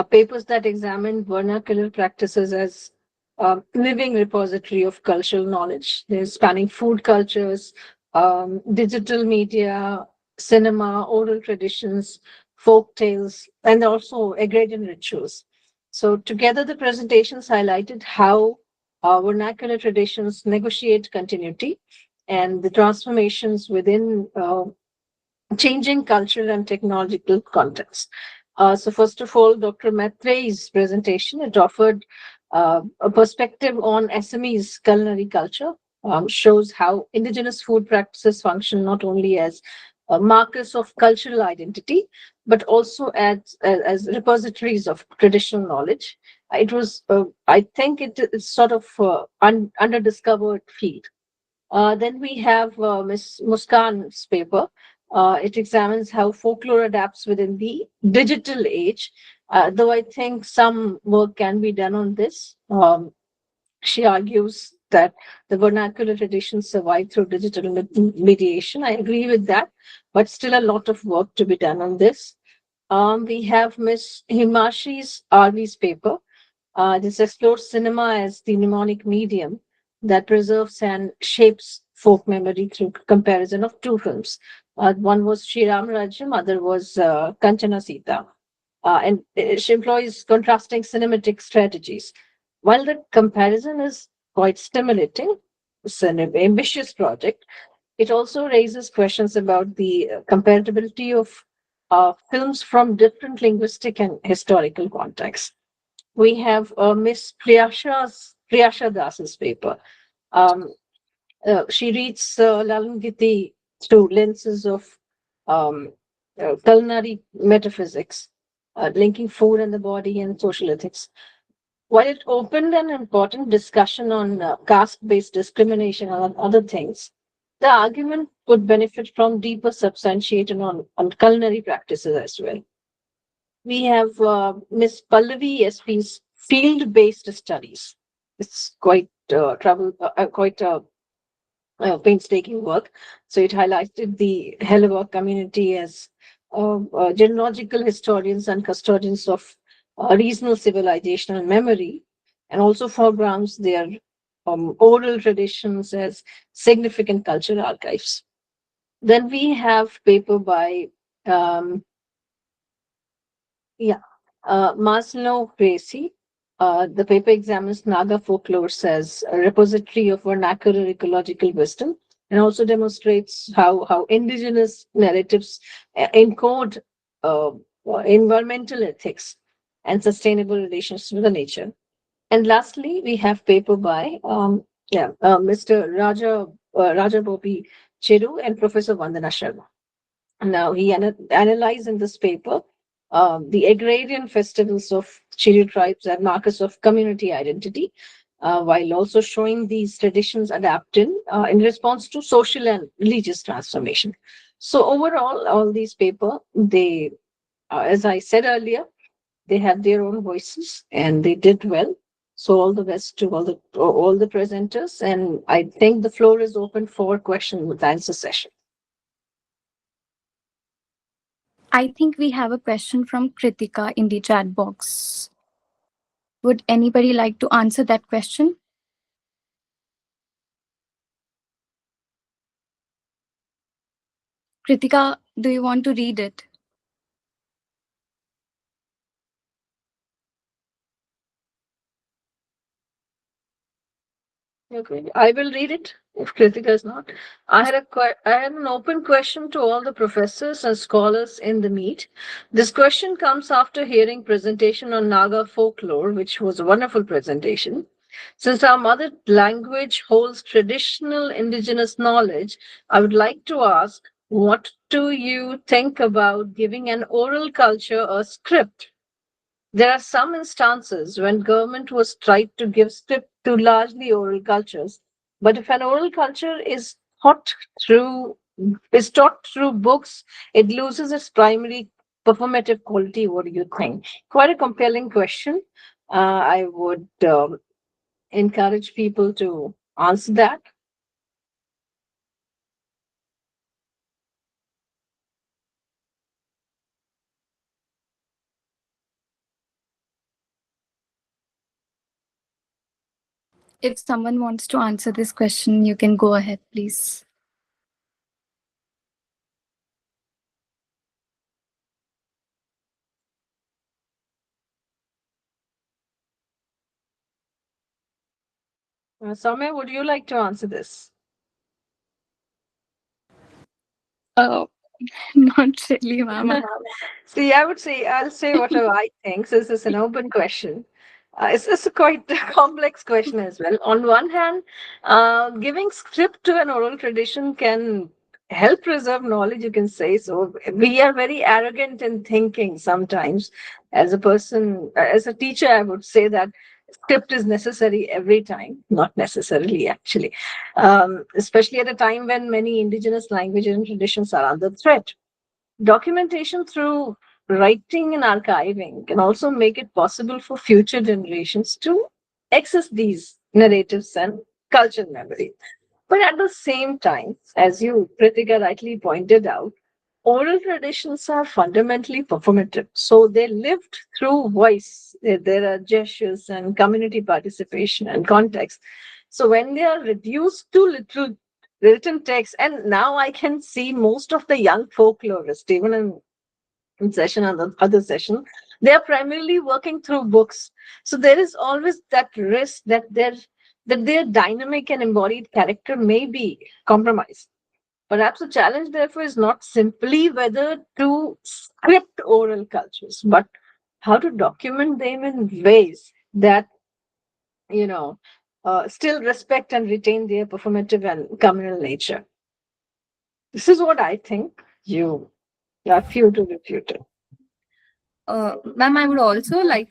papers that examined vernacular practices as living repository of cultural knowledge. They're spanning food cultures, digital media, cinema, oral traditions, folk tales, and also agrarian rituals. So together, the presentations highlighted how vernacular traditions negotiate continuity and the transformations within changing cultural and technological contexts. So first of all, Dr. Maitreyee's presentation, it offered a perspective on Assamese culinary culture, shows how indigenous food practices function not only as markers of cultural identity, but also as repositories of traditional knowledge. It was, I think it's sort of under-discovered field. Then we have Ms. Muskan's paper. It examines how folklore adapts within the digital age, though I think some work can be done on this. She argues that the vernacular traditions survive through digital mediation. I agree with that, but still a lot of work to be done on this. We have Ms. Himashree's RV's paper. This explores cinema as the mnemonic medium that preserves and shapes folk memory through comparison of two films. One was Sri Ram Rajyam, other was Kanchana Sita. And she employs contrasting cinematic strategies. While the comparison is quite stimulating, it's an ambitious project, it also raises questions about the comparability of films from different linguistic and historical contexts. We have Miss Piyasha Das's paper. She reads Lalon Geeti through lenses of culinary metaphysics, linking food and the body and social ethics. While it opened an important discussion on caste-based discrimination and other things, the argument could benefit from deeper substantiation on culinary practices as well. We have Ms. Pallavi SP's field-based studies. It's quite painstaking work. So it highlighted the Hellebuck community as genealogical historians and custodians of regional civilization and memory, and also foregrounds their oral traditions as significant cultural archives. Then we have paper by Maslow Gracie. The paper examines Naga folklore as a repository of vernacular ecological wisdom, and also demonstrates how indigenous narratives encode environmental ethics and sustainable relations with the nature. And lastly, we have paper by Mr. Raja Bopi Cheru and Professor Vandana Sharma. Now, he analyzed in this paper the agrarian festivals of Chiru tribes are markers of community identity, while also showing these traditions adapted in response to social and religious transformation. So overall, all these papers, they, as I said earlier, they have their own voices and they did well. So all the best to all the presenters, and I think the floor is open for question and answer session. I think we have a question from Kritika in the chat box. Would anybody like to answer that question? Kritika, do you want to read it? Okay, I will read it if Kritika is not. I had an open question to all the professors and scholars in the meet. This question comes after hearing presentation on Naga folklore, which was a wonderful presentation. Since our mother language holds traditional indigenous knowledge, I would like to ask, what do you think about giving an oral culture a script? There are some instances when government was tried to give script to largely oral cultures, but if an oral culture through taught through books, it loses its primary performative quality. What do you think? Quite a compelling question. I would encourage people to answer that. If someone wants to answer this question, you can go ahead, please. Soumya, would you like to answer this? Oh, not really, ma'am. See, I'll say whatever I think. So this is an open question. It's a quite complex question as well. On one hand, giving script to an oral tradition can help preserve knowledge, you can say. So we are very arrogant in thinking sometimes. As a person, as a teacher, I would say that script is necessary every time, not necessarily actually, especially at a time when many indigenous languages and traditions are under threat. Documentation through writing and archiving can also make it possible for future generations to access these narratives and cultural memory. But at the same time, as you, Kritika, rightly pointed out, oral traditions are fundamentally performative. So they lived through voice. There are gestures and community participation and context. So when they are reduced to literal written text, and now I can see most of the young folklorists, even in session and the other session, they are primarily working through books. So there is always that risk that their dynamic and embodied character may be compromised. Perhaps the challenge, therefore, is not simply whether to script oral cultures, but how to document them in ways that, you know, still respect and retain their performative and communal nature. This is what I think. You are few to refute it. Ma'am, I would also like,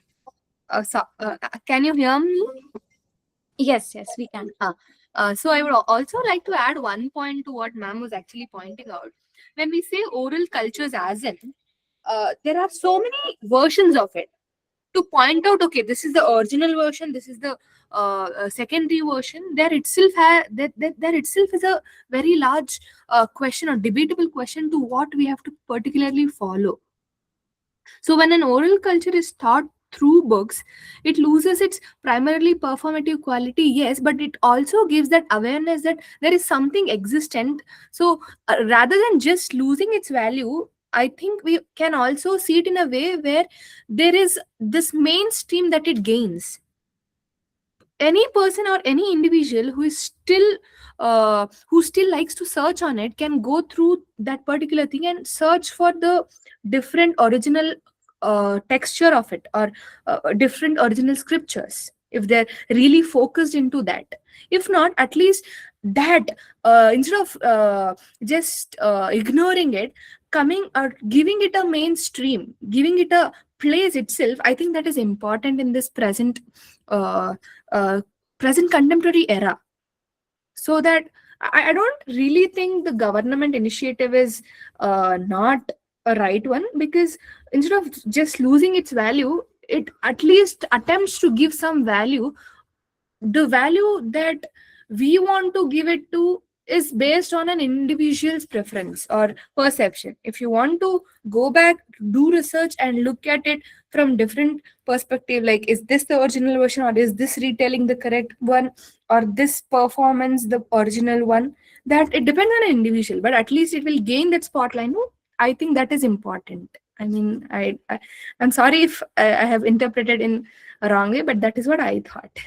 can you hear me? Yes, we can. So I would also like to add one point to what ma'am was actually pointing out. When we say oral cultures as in, there are so many versions of it. To point out, okay, this is the original version, this is the secondary version, there itself is a very large question or debatable question to what we have to particularly follow. So when an oral culture is taught through books, it loses its primarily performative quality, yes, but it also gives that awareness that there is something existent. So rather than just losing its value, I think we can also see it in a way where there is this mainstream that it gains. Any person or any individual who is still who still likes to search on it can go through that particular thing and search for the different original texture of it, or different original scriptures, if they're really focused into that. If not, at least that, instead of just ignoring it, coming or giving it a mainstream, giving it a place itself, I think that is important in this present present contemporary era. So that I don't really think the government initiative is not a right one, because instead of just losing its value, it at least attempts to give some value. The value that we want to give it to is based on an individual's preference or perception. If you want to go back, do research and look at it from different perspective, like is this the original version, or is this retelling the correct one, or this performance the original one, that it depends on an individual, but at least it will gain that spotlight. No, I think that is important. I mean, I'm sorry if I have interpreted in a wrong way, but that is what I thought.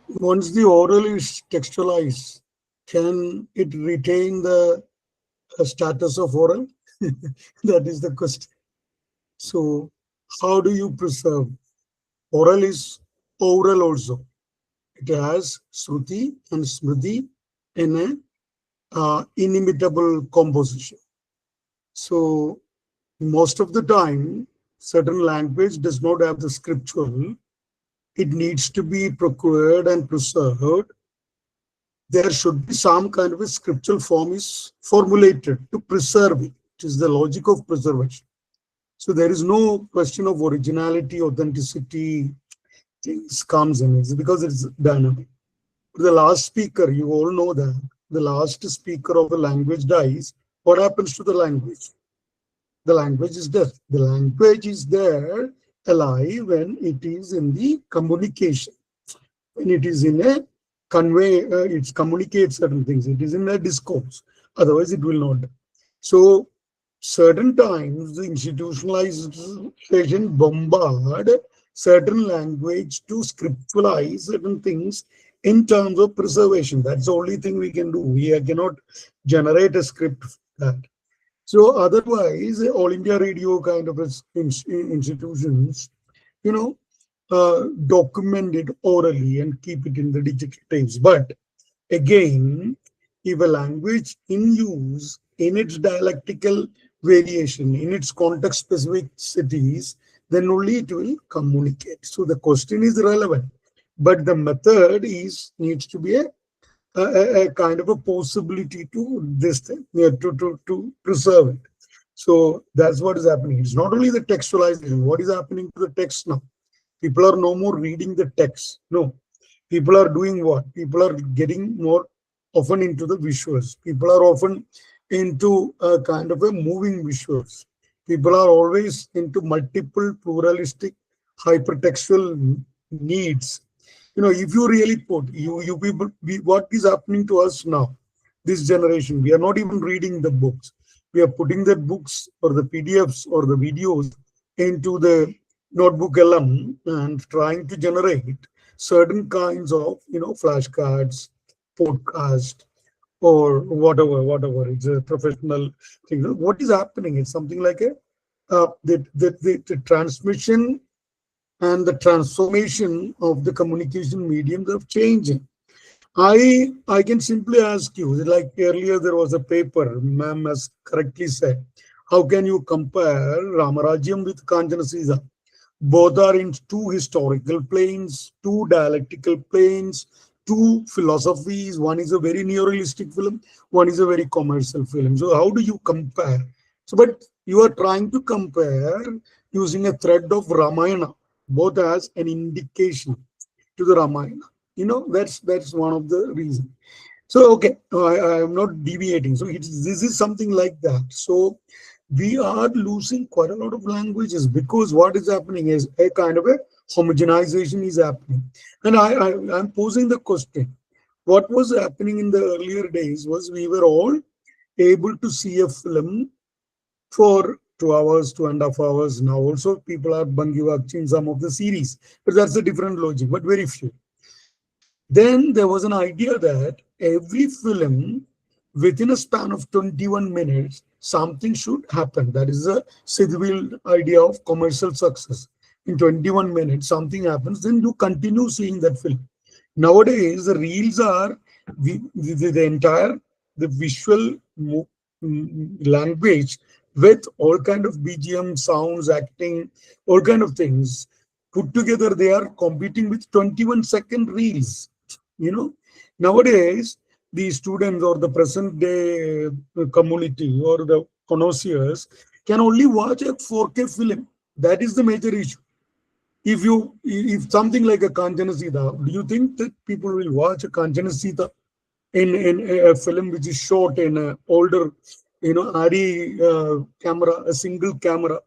Once the oral is textualized, can it retain the status of oral? That is the question. So, how do you preserve? Oral is oral also. It has Shruti and Smriti in a inimitable composition. So, most of the time, certain language does not have the scriptural. It needs to be procured and preserved. There should be some kind of a scriptural form is formulated to preserve it, which is the logic of preservation. So there is no question of originality, authenticity, things comes in it because it's dynamic. The last speaker, you all know that the last speaker of the language dies. What happens to the language? The language is dead. The language is there alive when it is in the communication. When it is in a convey, it communicates certain things. It is in a discourse. Otherwise, it will not. So, certain times the institutionalization bombard certain language to scripturalize certain things in terms of preservation. That's the only thing we can do. We cannot generate a script for that. So otherwise, all India Radio kind of institutions, document it orally and keep it in the digital tapes. But again, if a language in use, in its dialectical variation, in its context specific cities, then only it will communicate. So the question is relevant, but the method needs to be a kind of a possibility to this thing, to preserve it. So that's what is happening. It's not only the textualization. What is happening to the text now? People are no more reading the text. No. People are doing what? People are getting more often into the visuals. People are often into a kind of a moving visuals. People are always into multiple pluralistic hypertextual needs. If you really put, you people, what is happening to us now, this generation, we are not even reading the books. We are putting the books or the PDFs or the videos into the notebook LM and trying to generate certain kinds of, flashcards, podcast, or whatever. It's a professional thing. What is happening? It's something like the transmission and the transformation of the communication mediums are changing. I can simply ask you, like earlier there was a paper, ma'am has correctly said, how can you compare Ramarajyam with Kanchana Sita? Both are in two historical planes, two dialectical planes, two philosophies. One is a very neorealistic film, one is a very commercial film. So how do you compare? So, but you are trying to compare using a thread of Ramayana, both as an indication to the Ramayana. That's one of the reasons. So, okay, I am not deviating. So this is something like that. So we are losing quite a lot of languages because what is happening is a kind of a homogenization is happening. And I'm posing the question, what was happening in the earlier days was we were all able to see a film for 2 hours, 2.5 hours. Now also people are bungy watching some of the series, but that's a different logic, but very few. Then there was an idea that every film within a span of 21 minutes, something should happen. That is a civil idea of commercial success. In 21 minutes, something happens, then you continue seeing that film. Nowadays, the reels are the entire, the visual language with all kind of BGM, sounds, acting, all kind of things. Put together, they are competing with 21-second reels. Nowadays, the students or the present day community or the connoisseurs can only watch a 4K film. That is the major issue. If something like a Kanchana Sita, do you think that people will watch a Kanchana Sita in a film which is shot in an older, ARRI camera, a single camera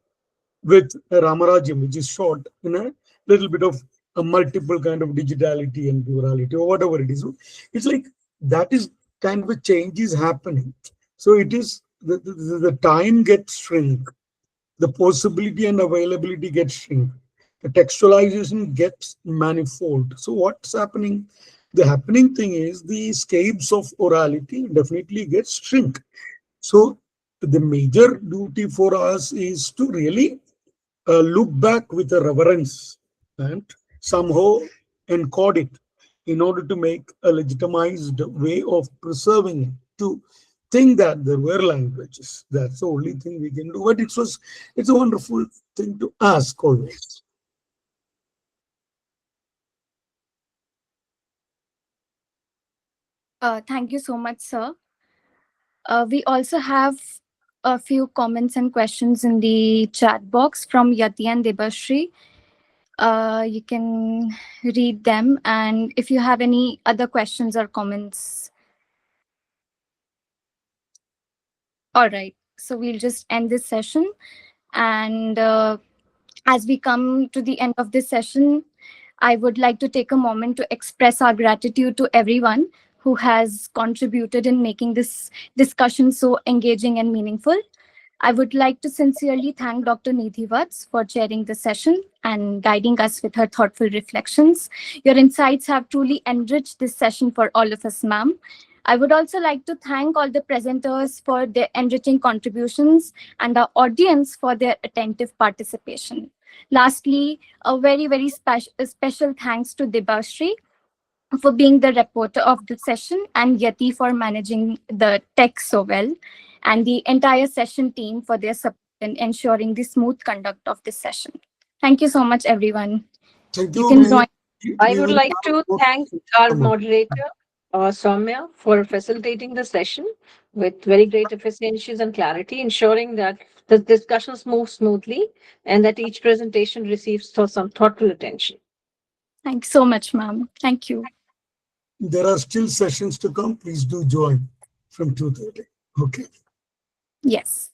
with a Ramarajyam, which is shot in a little bit of a multiple kind of digitality and plurality or whatever it is. So it's like that is kind of a change is happening. So it is the time gets shrink, the possibility and availability gets shrink. the textualization gets manifold. So what's happening? The happening thing is the scapes of orality definitely gets shrink. So the major duty for us is to really look back with a reverence and somehow encode it in order to make a legitimized way of preserving it, to think that there were languages. That's the only thing we can do. But it's a wonderful thing to ask always. Thank you so much, sir. We also have a few comments and questions in the chat box from Yati and Debashri. You can read them, and if you have any other questions or comments. All right, so we'll just end this session. And as we come to the end of this session, I would like to take a moment to express our gratitude to everyone who has contributed in making this discussion so engaging and meaningful. I would like to sincerely thank Dr. Nidhi Vats for chairing the session and guiding us with her thoughtful reflections. Your insights have truly enriched this session for all of us, ma'am. I would also like to thank all the presenters for their enriching contributions and our audience for their attentive participation. Lastly, a very, very special thanks to Debashri for being the reporter of the session and Yati for managing the tech so well, and the entire session team for their support in ensuring the smooth conduct of this session. Thank you so much, everyone. Thank You you. can join. I would like to thank our moderator, Soumya, for facilitating the session with very great efficiencies and clarity, ensuring that the discussions move smoothly and that each presentation receives some thoughtful attention. Thanks so much, ma'am. Thank you. There are still sessions to come. Please do join from 2:30. Okay. Yes.